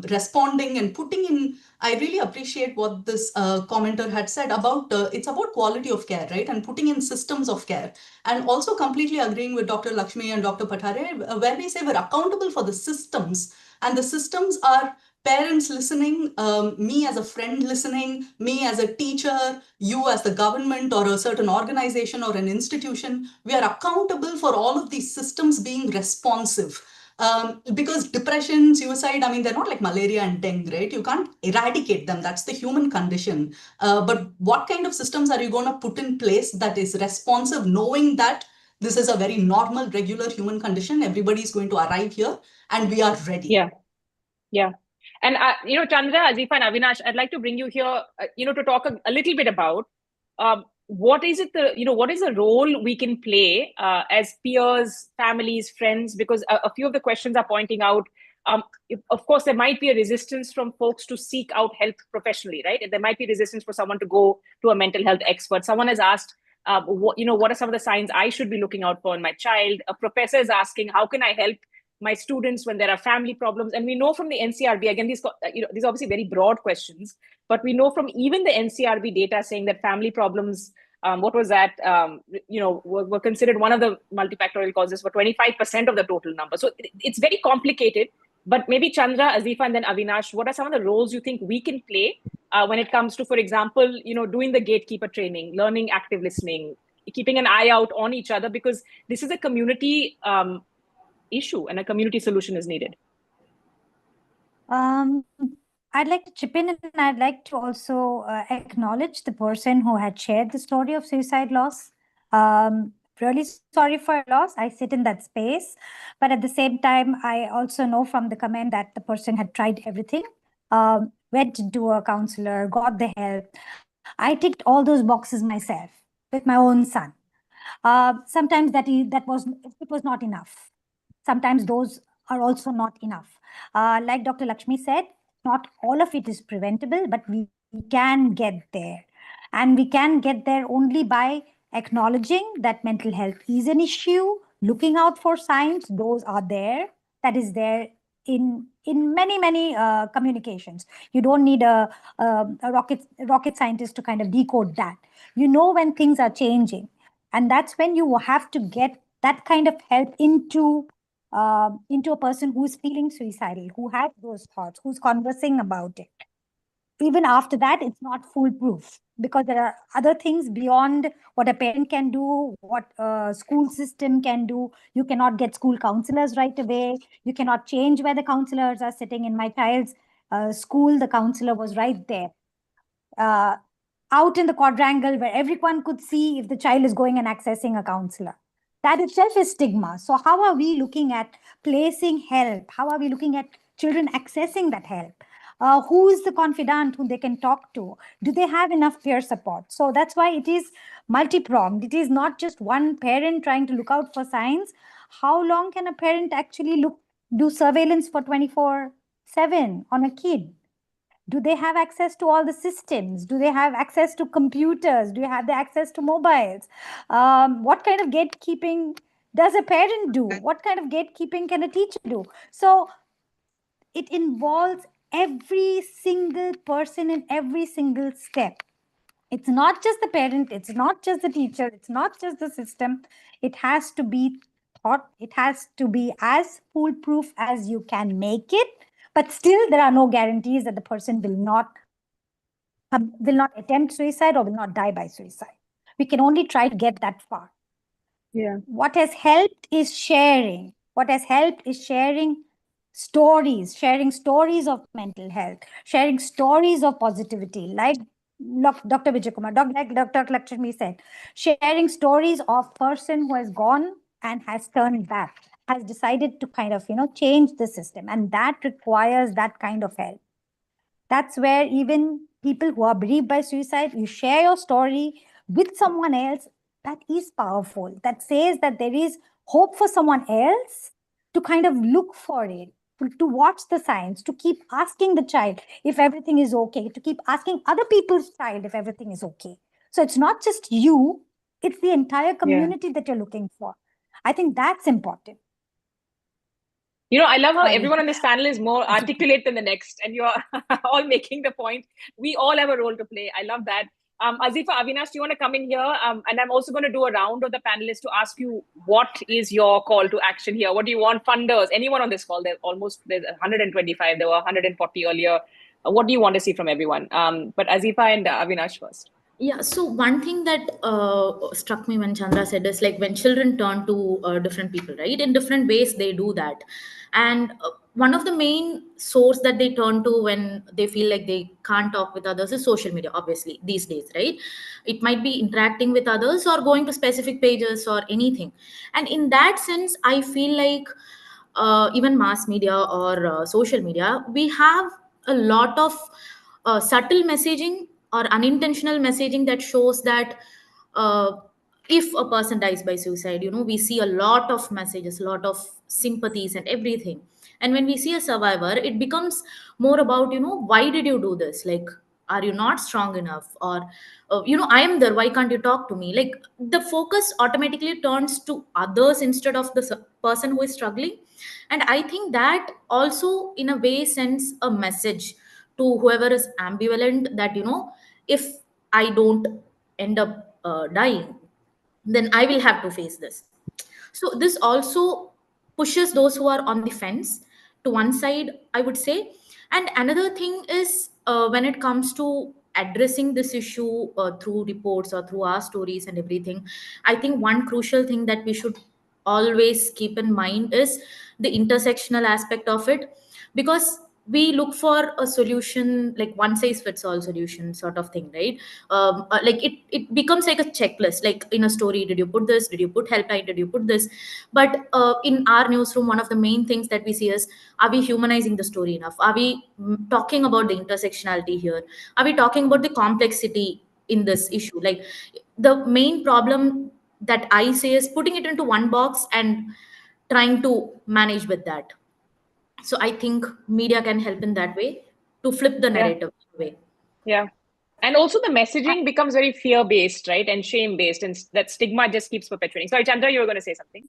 responding and putting in. I really appreciate what this commenter had said about, it's about quality of care, right? And putting in systems of care. And also completely agreeing with Dr. Lakshmi and Dr. Pathare, where we say we're accountable for the systems. And the systems are parents listening, me as a friend listening, me as a teacher, you as the government or a certain organization or an institution. We are accountable for all of these systems being responsive. Because depression, suicide, they're not like malaria and dengue, right? You can't eradicate them. That's the human condition. But what kind of systems are you going to put in place that is responsive, knowing that this is a very normal, regular human condition? Everybody's going to arrive here and we are ready. Yeah. Yeah. And, Chandra, Azifa, and Avinash, I'd like to bring you here, to talk a little bit about what is the role we can play as peers, families, friends, because a few of the questions are pointing out, of course, there might be a resistance from folks to seek out help professionally, right? And there might be resistance for someone to go to a mental health expert. Someone has asked, what are some of the signs I should be looking out for in my child? A professor is asking, how can I help my students when there are family problems? And we know from the NCRB, again, these are obviously very broad questions, but we know from even the NCRB data saying that family problems, were considered one of the multifactorial causes for 25% of the total number. So it's very complicated, but maybe Chandra, Azifa, and then Avinash, what are some of the roles you think we can play when it comes to, for example, doing the gatekeeper training, learning active listening, keeping an eye out on each other, because this is a community issue and a community solution is needed. I'd like to chip in, and I'd like to also acknowledge the person who had shared the story of suicide loss. Really sorry for your loss. I sit in that space, but at the same time, I also know from the comment that the person had tried everything, went to a counselor, got the help. I ticked all those boxes myself with my own son. Sometimes it was not enough. Sometimes those are also not enough. Like Dr. Lakshmi said, not all of it is preventable, but we can get there. And we can get there only by acknowledging that mental health is an issue, looking out for signs, those are there, that is there in many communications. You don't need a rocket scientist to kind of decode that. You know when things are changing. And that's when you have to get that kind of help into a person who's feeling suicidal, who has those thoughts, who's conversing about it. Even after that, it's not foolproof, because there are other things beyond what a parent can do, what a school system can do. You cannot get school counselors right away. You cannot change where the counselors are sitting. In my child's school, the counselor was right there, out in the quadrangle where everyone could see if the child is going and accessing a counselor. That itself is stigma. So how are we looking at placing help? How are we looking at children accessing that help? Who is the confidant who they can talk to? Do they have enough peer support? So that's why it is multi-pronged. It is not just one parent trying to look out for signs. How long can a parent actually do surveillance for 24/7 on a kid? Do they have access to all the systems? Do they have access to computers? Do you have the access to mobiles? What kind of gatekeeping does a parent do? What kind of gatekeeping can a teacher do? So it involves every single person in every single step. It's not just the parent, it's not just the teacher, it's not just the system. It has to be thought, it has to be as foolproof as you can make it. But still, there are no guarantees that the person will not attempt suicide or will not die by suicide. We can only try to get that far. Yeah. What has helped is sharing. What has helped is sharing stories of mental health, sharing stories of positivity, like Dr. Vijay Kumar, like Dr. Lakshmi said, sharing stories of person who has gone and has turned back, has decided to kind of, change the system. And that requires that kind of help. That's where even people who are bereaved by suicide, you share your story with someone else. That is powerful. That says that there is hope for someone else to kind of look for it, to watch the signs, to keep asking the child if everything is okay, to keep asking other people's child if everything is okay. So it's not just you, it's the entire community that you're looking for. I think that's important. I love how everyone on this panel is more articulate than the next, and you're all making the point. We all have a role to play. I love that. Azifa, Avinash, do you want to come in here? And I'm also going to do a round of the panelists to ask you, what is your call to action here? What do you want funders? Anyone on this call? There's 125. There were 140 earlier. What do you want to see from everyone? But Azifa and Avinash first. Yeah, so one thing that struck me when Chandra said is like when children turn to different people, right? In different ways, they do that. And one of the main source that they turn to when they feel like they can't talk with others is social media, obviously, these days, right? It might be interacting with others or going to specific pages or anything. And in that sense, I feel like even mass media or social media, we have a lot of subtle messaging or unintentional messaging that shows that if a person dies by suicide, we see a lot of messages, a lot of sympathies and everything. And when we see a survivor, it becomes more about, why did you do this? Like, are you not strong enough? Or I am there, why can't you talk to me? Like, the focus automatically turns to others instead of the person who is struggling. And I think that also in a way sends a message to whoever is ambivalent that, if I don't end up dying, then I will have to face this. So this also pushes those who are on the fence to one side, I would say. And another thing is, when it comes to addressing this issue through reports or through our stories and everything, I think one crucial thing that we should always keep in mind is the intersectional aspect of it, because we look for a solution like one size fits all solution sort of thing, right? Like it becomes like a checklist. Like in a story, did you put this, did you put helpline, did you put this? But in our newsroom, one of the main things that we see is, are we humanizing the story enough? Are we talking about the intersectionality here? Are we talking about the complexity in this issue? Like, the main problem that I say is putting it into one box and trying to manage with that. So I think media can help in that way to flip the narrative way. Yeah. And also the messaging becomes very fear-based, right? And shame-based, and that stigma just keeps perpetuating. Sorry, Chandra, you were going to say something.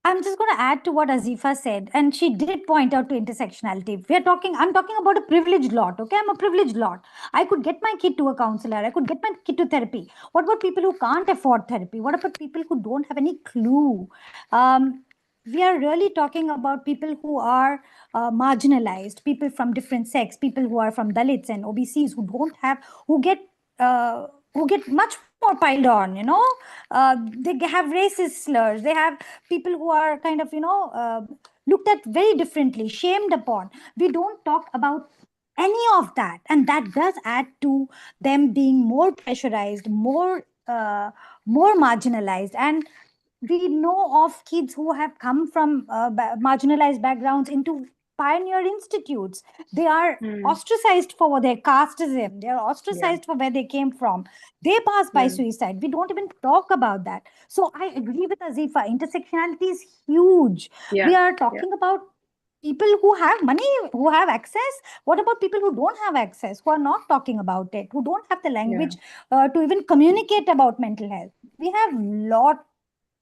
I'm just going to add to what Azifa said, and she did point out to intersectionality. I'm talking about a privileged lot, okay? I'm a privileged lot. I could get my kid to a counselor. I could get my kid to therapy. What about people who can't afford therapy? What about people who don't have any clue? We are really talking about people who are marginalized, people from different sects, people who are from Dalits and OBCs who get much more piled on, they have racist slurs. They have people who are kind of, looked at very differently, shamed upon. We don't talk about any of that. And that does add to them being more pressurized, more marginalized. And we know of kids who have come from marginalized backgrounds into pioneer institutes. They are ostracized for their casteism. They are ostracized for where they came from. They pass by suicide. We don't even talk about that. So I agree with Azifa. Intersectionality is huge. We are talking about people who have money, who have access. What about people who don't have access, who are not talking about it, who don't have the language to even communicate about mental health? We have lot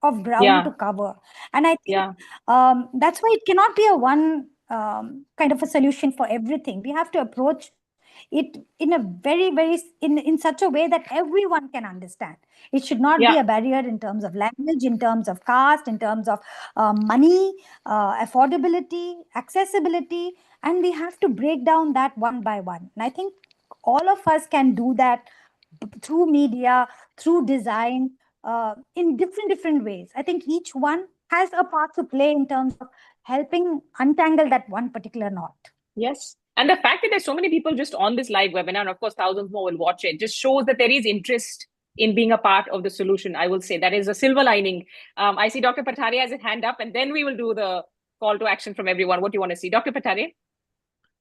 of ground to cover. And I think that's why it cannot be a one kind of a solution for everything. We have to approach it in a in such a way that everyone can understand. It should not be a barrier in terms of language, in terms of caste, in terms of money, affordability, accessibility, and we have to break down that one by one. And I think all of us can do that through media, through design, in different ways. I think each one has a part to play in terms of helping untangle that one particular knot. Yes. And the fact that there's so many people just on this live webinar, and of course, thousands more will watch it, just shows that there is interest in being a part of the solution. I will say that is a silver lining. I see Dr. Patare has his hand up, and then we will do the call to action from everyone. What do you want to see? Dr. Patare?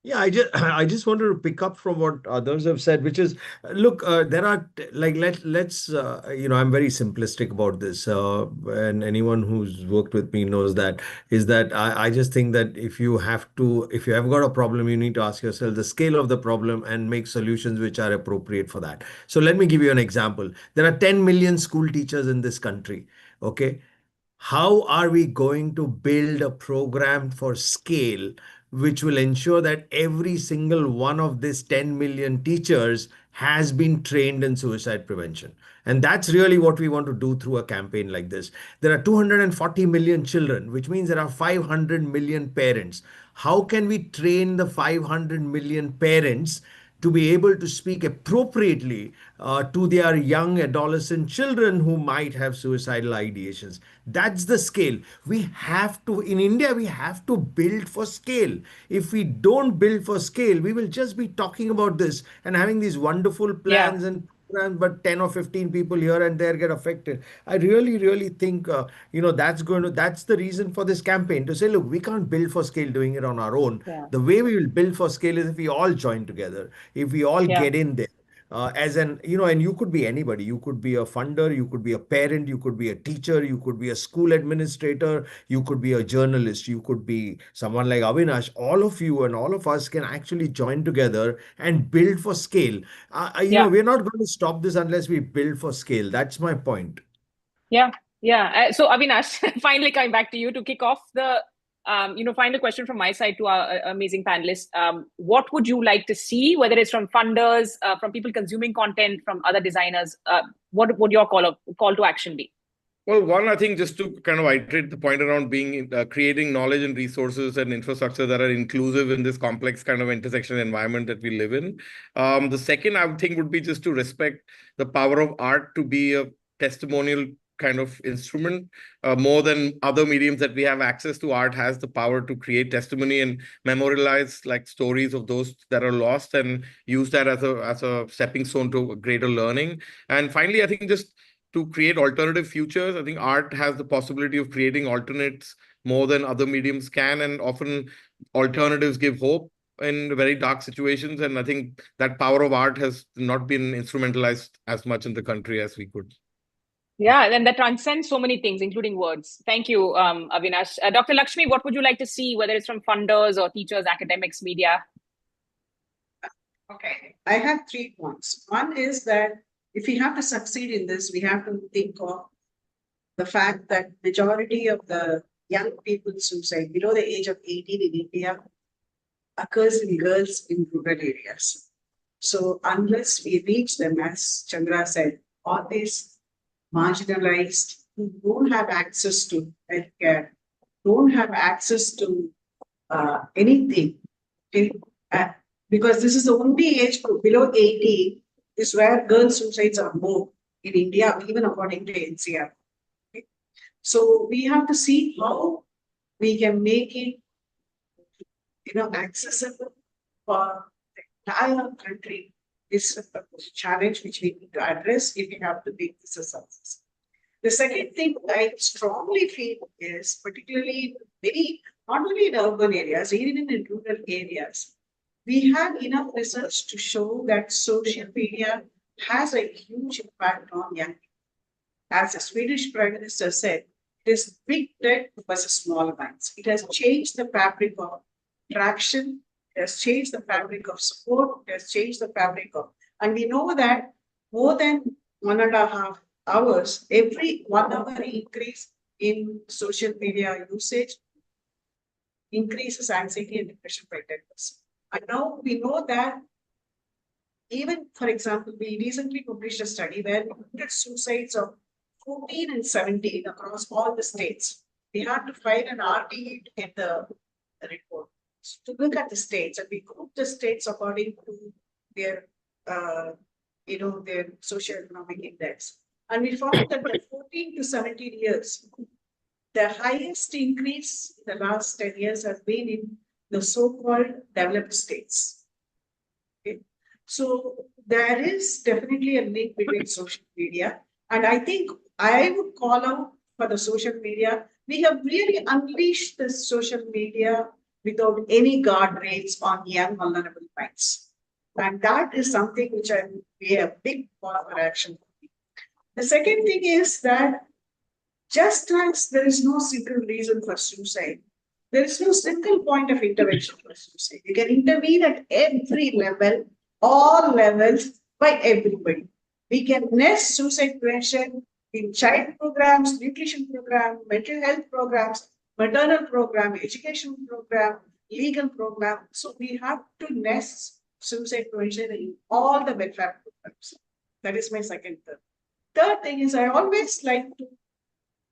Yeah, I just wanted to pick up from what others have said, which is, look, there are like let's I'm very simplistic about this, and anyone who's worked with me knows that I just think that if you have got a problem, you need to ask yourself the scale of the problem and make solutions which are appropriate for that. So let me give you an example. There are 10 million school teachers in this country. Okay, how are we going to build a program for scale which will ensure that every single one of these 10 million teachers has been trained in suicide prevention? And that's really what we want to do through a campaign like this. There are 240 million children, which means there are 500 million parents. How can we train the 500 million parents to be able to speak appropriately to their young adolescent children who might have suicidal ideations? That's the scale. In India, we have to build for scale. If we don't build for scale, we will just be talking about this and having these wonderful plans and programs, but 10 or 15 people here and there get affected. I really, really think, that's the reason for this campaign to say, look, we can't build for scale doing it on our own. Yeah. The way we will build for scale is if we all join together, if we all Yeah. get in there. And you could be anybody. You could be a funder, you could be a parent, you could be a teacher, you could be a school administrator, you could be a journalist, you could be someone like Avinash. All of you and all of us can actually join together and build for scale. Yeah. We're not going to stop this unless we build for scale. That's my point. Yeah. So Avinash, finally coming back to you to kick off the final question from my side to our amazing panelists. What would you like to see, whether it's from funders, from people consuming content, from other designers? What would your call to action be? Well, one, I think just to kind of iterate the point around being creating knowledge and resources and infrastructure that are inclusive in this complex kind of intersection environment that we live in. The second, I would think, would be just to respect the power of art to be a testimonial kind of instrument. More than other mediums that we have access to, art has the power to create testimony and memorialize like stories of those that are lost and use that as a stepping stone to greater learning. And finally, I think just to create alternative futures, I think art has the possibility of creating alternates more than other mediums can, and often alternatives give hope in very dark situations. And I think that power of art has not been instrumentalized as much in the country as we could. Yeah, and that transcends so many things, including words. Thank you, Avinash. Dr. Lakshmi, what would you like to see, whether it's from funders or teachers, academics, media? Okay, I have 3 points. One is that if we have to succeed in this, we have to think of the fact that majority of the young people's suicide below the age of 18 in India occurs in girls in rural areas. So unless we reach them, as Chandra said, all these marginalized who don't have access to healthcare, don't have access to anything, okay? Because this is the only age group below 18 is where girl suicides are more in India, even according to NCR. Okay? So we have to see how we can make it, accessible for the entire country. Is a challenge which we need to address if we have to make this a success. The second thing I strongly feel is, particularly not only in urban areas, even in rural areas, we have enough research to show that social media has a huge impact on young people. As the Swedish Prime Minister said, it is big tech versus small minds. It has changed the fabric of traction. It has changed the fabric of support. It has changed the fabric of, and we know that more than 1.5 hours, every 1 hour increase in social media usage increases anxiety and depression by 10%. And now we know that even, for example, we recently published a study where we looked at suicides of 14 and 17 across all the states. We had to file an RTE to get the report. To look at the states, and we grouped the states according to their, their socioeconomic index. And we found that the 14 to 17 years, the highest increase in the last 10 years has been in the so-called developed states. Okay? So there is definitely a link between social media. And I think I would call out for the social media. We have really unleashed this social media without any guardrails on young vulnerable minds. And that is something which I would be a big call for action. The second thing is that just as there is no single reason for suicide, there is no single point of intervention for suicide. You can intervene at every level, all levels, by everybody. We can nest suicide prevention in child programs, nutrition program, mental health programs, maternal program, education program, legal program. So we have to nest suicide prevention in all the welfare programs. That is my second thing. Third thing is I always like to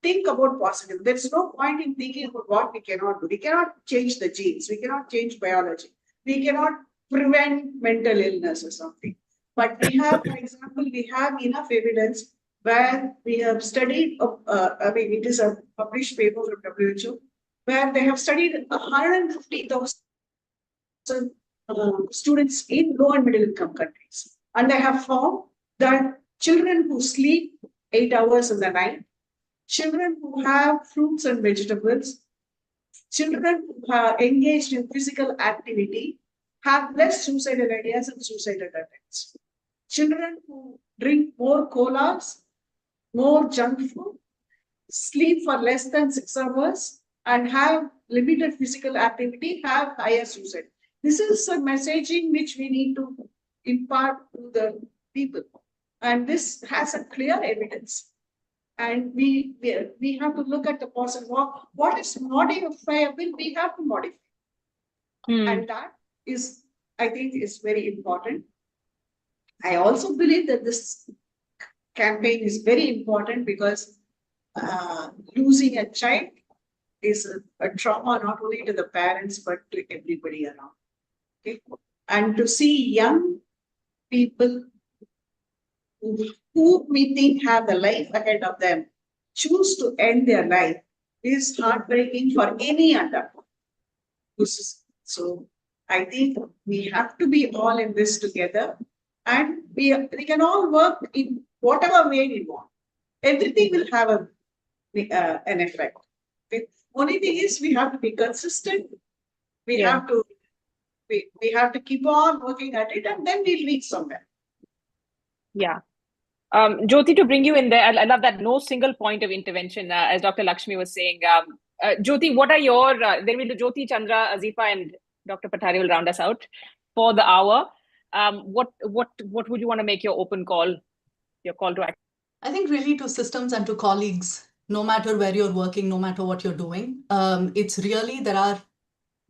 think about positive. There's no point in thinking about what we cannot do. We cannot change the genes. We cannot change biology. We cannot prevent mental illness or something. But we have, for example, we have enough evidence where we have studied, it is a published paper from WHO, where they have studied 150,000 students in low and middle income countries. And they have found that children who sleep 8 hours in the night, children who have fruits and vegetables, children who are engaged in physical activity have less suicidal ideas and suicidal attempts. Children who drink more colas, more junk food, sleep for less than 6 hours, and have limited physical activity have higher suicide. This is a messaging which we need to impart to the people. And this has a clear evidence. And we have to look at the person. What is modifiable, we have to modify. And that is, I think, is very important. I also believe that this campaign is very important because losing a child is a trauma not only to the parents but to everybody around. Okay? And to see young people who we think have the life ahead of them choose to end their life is heartbreaking for any adult. So I think we have to be all in this together, and we can all work in whatever way we want. Everything will have an effect. Okay? Only thing is we have to be consistent. We have to keep on working at it, and then we'll reach somewhere. Yeah. Jyoti, to bring you in there, I love that no single point of intervention, as Dr. Lakshmi was saying. Jyoti, what are your, then we'll do Jyoti, Chandra, Azifa, and Dr. Patari will round us out for the hour. What would you want to make your open call, your call to action? I think really to systems and to colleagues, no matter where you're working, no matter what you're doing, it's really, there are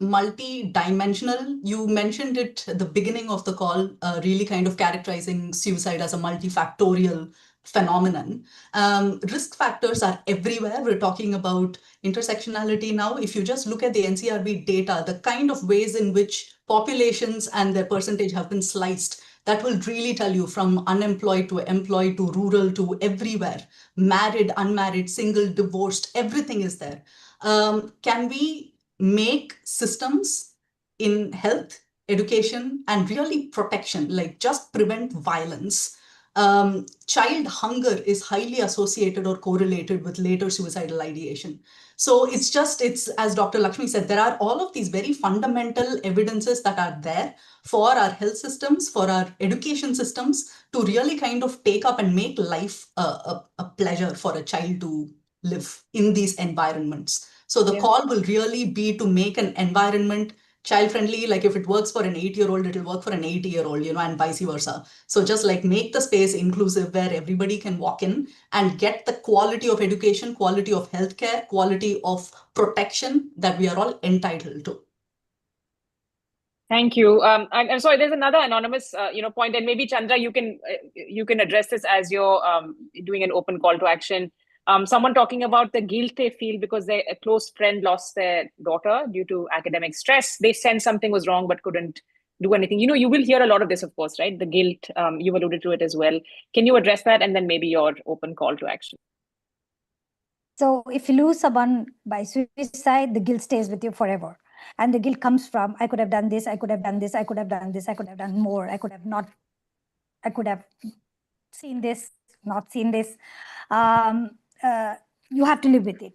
multi-dimensional. You mentioned it at the beginning of the call, really kind of characterizing suicide as a multifactorial phenomenon. Risk factors are everywhere. We're talking about intersectionality now. If you just look at the NCRB data, the kind of ways in which populations and their percentage have been sliced, that will really tell you from unemployed to employed to rural to everywhere, married, unmarried, single, divorced, everything is there. Can we make systems in health, education, and really protection, like just prevent violence? Child hunger is highly associated or correlated with later suicidal ideation. So it's as Dr. Lakshmi said, there are all of these very fundamental evidences that are there for our health systems, for our education systems to really kind of take up and make life a pleasure for a child to live in these environments. So the call will really be to make an environment child-friendly. Like if it works for an 8-year-old, it'll work for an 80-year-old, and vice versa. So just like make the space inclusive where everybody can walk in and get the quality of education, quality of healthcare, quality of protection that we are all entitled to. Thank you. I'm sorry, there's another anonymous, point, and maybe Chandra, you can address this as you're doing an open call to action. Someone talking about the guilt they feel because a close friend lost their daughter due to academic stress. They sensed something was wrong but couldn't do anything. You will hear a lot of this, of course, right? The guilt, you've alluded to it as well. Can you address that, and then maybe your open call to action? So if you lose someone by suicide, the guilt stays with you forever. And the guilt comes from, I could have done this, I could have done this, I could have done this, I could have done more, I could have seen this, not seen this. You have to live with it.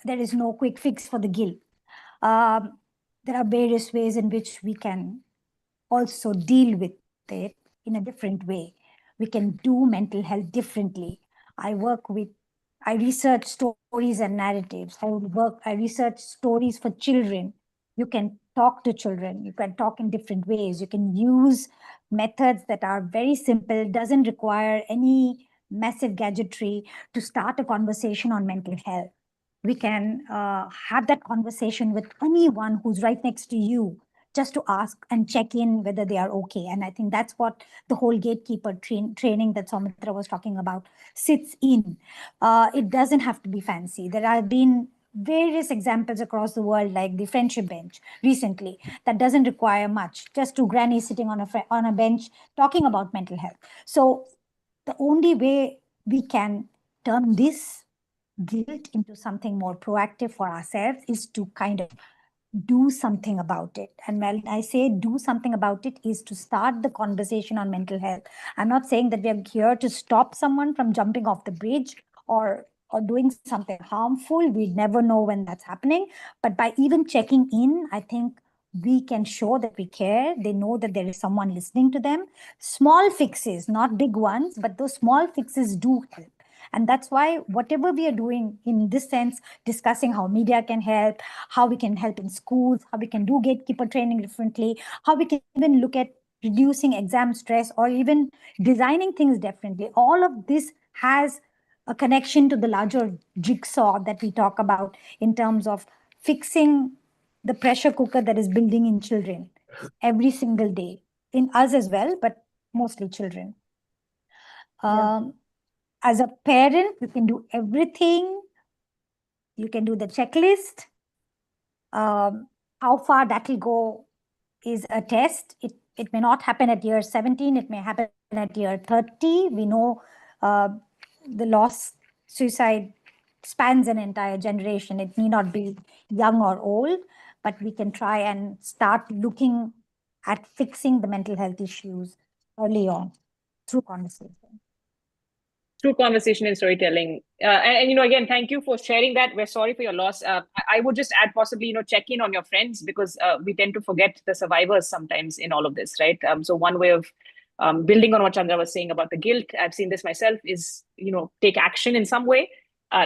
There is no quick fix for the guilt. There are various ways in which we can also deal with it in a different way. We can do mental health differently. I research stories and narratives. I research stories for children. You can talk to children. You can talk in different ways. You can use methods that are very simple, doesn't require any massive gadgetry to start a conversation on mental health. We can have that conversation with anyone who's right next to you, just to ask and check in whether they are okay. And I think that's what the whole gatekeeper training that Soumitra was talking about sits in. It doesn't have to be fancy. There have been various examples across the world, like the friendship bench recently, that doesn't require much, just two grannies sitting on a bench talking about mental health. So the only way we can turn this guilt into something more proactive for ourselves is to kind of do something about it. And when I say do something about it, is to start the conversation on mental health. I'm not saying that we are here to stop someone from jumping off the bridge or doing something harmful. We never know when that's happening. But by even checking in, I think we can show that we care. They know that there is someone listening to them. Small fixes, not big ones, but those small fixes do help. And that's why whatever we are doing in this sense, discussing how media can help, how we can help in schools, how we can do gatekeeper training differently, how we can even look at reducing exam stress or even designing things differently. All of this has a connection to the larger jigsaw that we talk about in terms of fixing the pressure cooker that is building in children every single day, in us as well, but mostly children. As a parent, you can do everything. You can do the checklist. How far that will go is a test. It may not happen at year 17. It may happen at year 30. We know the suicide spans an entire generation. It need not be young or old, but we can try and start looking at fixing the mental health issues early on through conversation. Through conversation and storytelling. And again, thank you for sharing that. We're sorry for your loss. I would just add possibly, check in on your friends, because we tend to forget the survivors sometimes in all of this, right? So one way of building on what Chandra was saying about the guilt, I've seen this myself, is, take action in some way,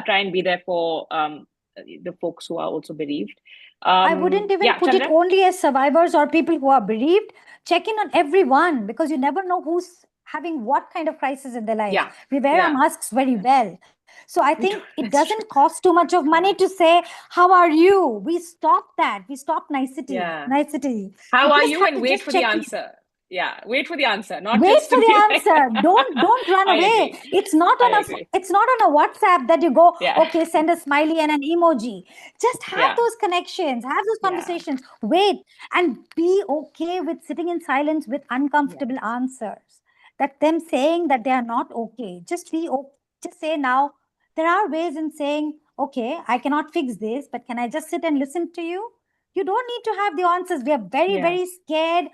try and be there for the folks who are also bereaved. I wouldn't even put Chandra? it only as survivors or people who are bereaved. Check in on everyone, because you never know who's having what kind of crisis in their lives. Yeah. We wear our masks very well. So I think it That's doesn't true. cost too much of money to say, how are you? We stop that. We stop nicety. Yeah. Nicety. How We are just you? have And to wait just for the check in. answer. Yeah, wait for the answer, not Wait just for to the be like- answer. Don't run I away. agree. It's not on I a agree. it's not on a WhatsApp that you go, Yeah. okay, send a smiley and an emoji. Just have Yeah. those connections, have those Yeah. conversations, wait, and be okay with sitting in silence with uncomfortable answers. That them saying that they are not okay. Just say, now there are ways in saying, okay, I cannot fix this, but can I just sit and listen to you? You don't need to have the answers. We are very, Yeah. very scared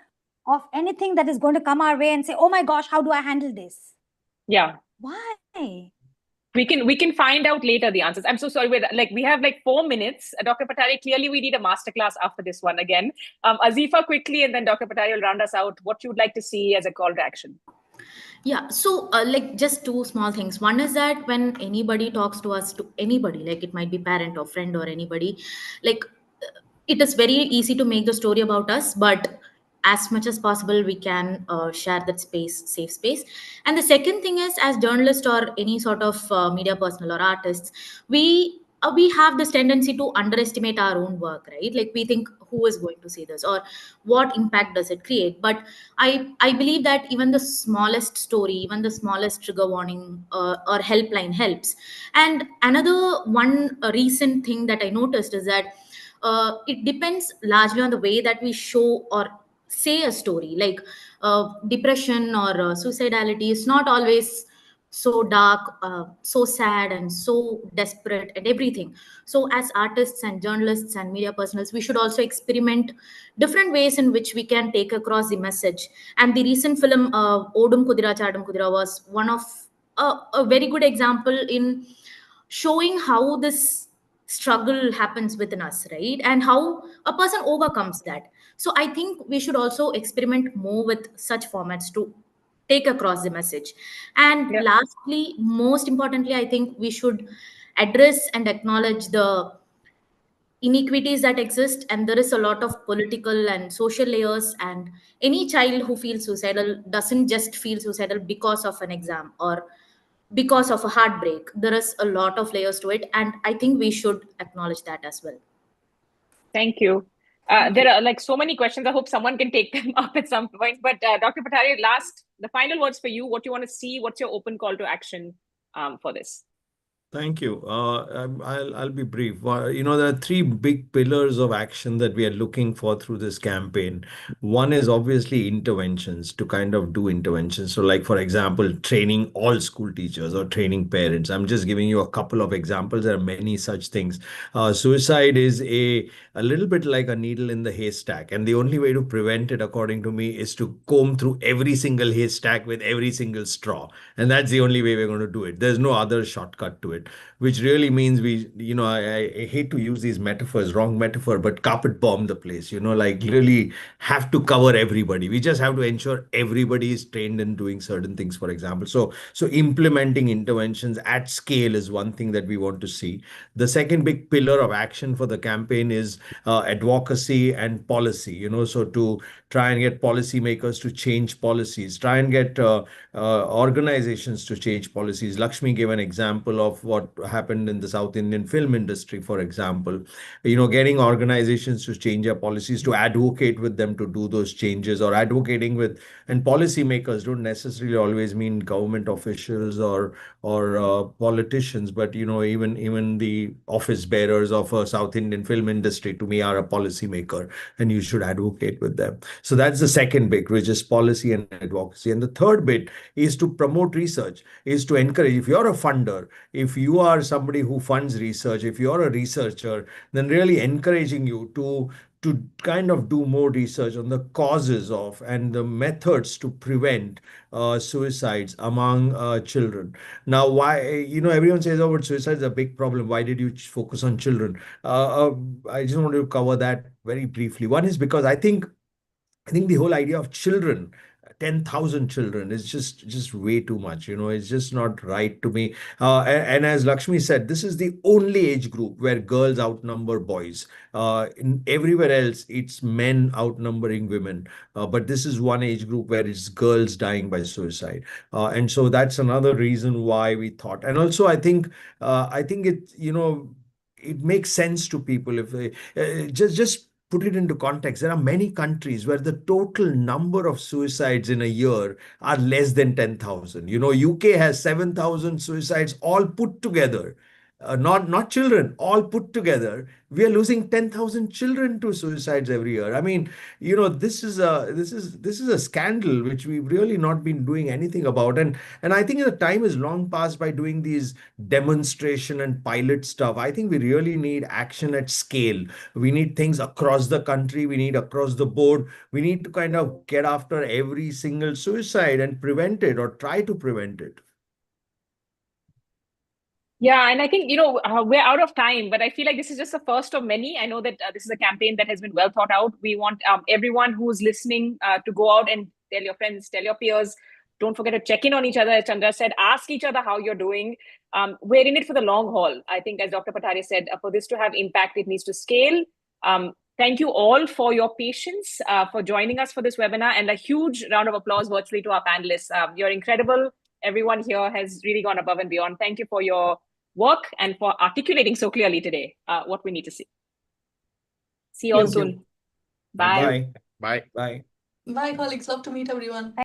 of anything that is going to come our way and say, oh my gosh, how do I handle this? Yeah. Why? We can find out later the answers. I'm so sorry. We have 4 minutes. Dr. Patari, clearly we need a masterclass after this one again. Azifa, quickly, and then Dr. Patari will round us out. What you'd like to see as a call to action? Yeah, so just two small things. One is that when anybody talks to us, to anybody, like it might be parent or friend or anybody, it is very easy to make the story about us, but as much as possible we can share that safe space. And the second thing is, as journalists or any sort of media personnel or artists, we have this tendency to underestimate our own work, right? Like we think, who is going to see this, or what impact does it create? But I believe that even the smallest story, even the smallest trigger warning or helpline helps. And another one recent thing that I noticed is that it depends largely on the way that we show or say a story. Like depression or suicidality is not always so dark, so sad, and so desperate, and everything. So, as artists and journalists and media personals, we should also experiment different ways in which we can take across the message. And the recent film Odum Kudira Chadam Kudira was one of a very good example in showing how this struggle happens within us, right? And how a person overcomes that. So I think we should also experiment more with such formats to take across the message. And Yeah. lastly, most importantly, I think we should address and acknowledge the inequities that exist. And there is a lot of political and social layers, and any child who feels suicidal doesn't just feel suicidal because of an exam or because of a heartbreak. There is a lot of layers to it, and I think we should acknowledge that as well. Thank you. There are so many questions. I hope someone can take them up at some point. But Dr. Patari, the final words for you. What you want to see? What's your open call to action for this? Thank you. I'll be brief. There are three big pillars of action that we are looking for through this campaign. One is obviously interventions, to kind of do interventions. So, like for example, training all school teachers or training parents. I'm just giving you a couple of examples. There are many such things. Suicide is a little bit like a needle in the haystack, and the only way to prevent it, according to me, is to comb through every single haystack with every single straw, and that's the only way we're going to do it. There's no other shortcut to it, which really means I hate to use these metaphors, wrong metaphor, but carpet bomb the place, like really have to cover everybody. We just have to ensure everybody is trained in doing certain things, for example. So implementing interventions at scale is one thing that we want to see. The second big pillar of action for the campaign is advocacy and policy, so to try and get policymakers to change policies, try and get organizations to change policies. Lakshmi gave an example of what happened in the South Indian film industry, for example. Getting organizations to change their policies, to advocate with them to do those changes, or advocating with, and policymakers don't necessarily always mean government officials or politicians, but even the office bearers of a South Indian film industry, to me, are a policymaker, and you should advocate with them. So that's the second bit, which is policy and advocacy. And the third bit is to promote research, is to encourage. If you're a funder, if you are somebody who funds research, if you're a researcher, then really encouraging you to kind of do more research on the causes of and the methods to prevent suicides among children. Now, why, everyone says, oh, but suicide is a big problem. Why did you focus on children? I just want to cover that very briefly. One is because I think the whole idea of children, 10,000 children, is just way too much. It's just not right to me. And as Lakshmi said, this is the only age group where girls outnumber boys. In everywhere else, it's men outnumbering women. But this is one age group where it's girls dying by suicide. And so that's another reason why we thought. And also, I think it, it makes sense to people if they just put it into context. There are many countries where the total number of suicides in a year are less than 10,000. UK has 7,000 suicides all put together. Not children, all put together. We are losing 10,000 children to suicides every year. I mean, this is a scandal which we've really not been doing anything about. And I think the time is long past by doing these demonstration and pilot stuff. I think we really need action at scale. We need things across the country. We need across the board. We need to kind of get after every single suicide and prevent it, or try to prevent it. Yeah, and I think, we're out of time, but I feel like this is just the first of many. I know that this is a campaign that has been well thought out. We want everyone who's listening to go out and tell your friends, tell your peers. Don't forget to check in on each other, as Chandra said. Ask each other how you're doing. We're in it for the long haul. I think, as Dr. Pataria said, for this to have impact, it needs to scale. Thank you all for your patience, for joining us for this webinar, and a huge round of applause virtually to our panelists. You're incredible. Everyone here has really gone above and beyond. Thank you for your work and for articulating so clearly today what we need to see. See you all soon. Bye. Bye. Bye. Bye. Bye, colleagues. Love to meet everyone.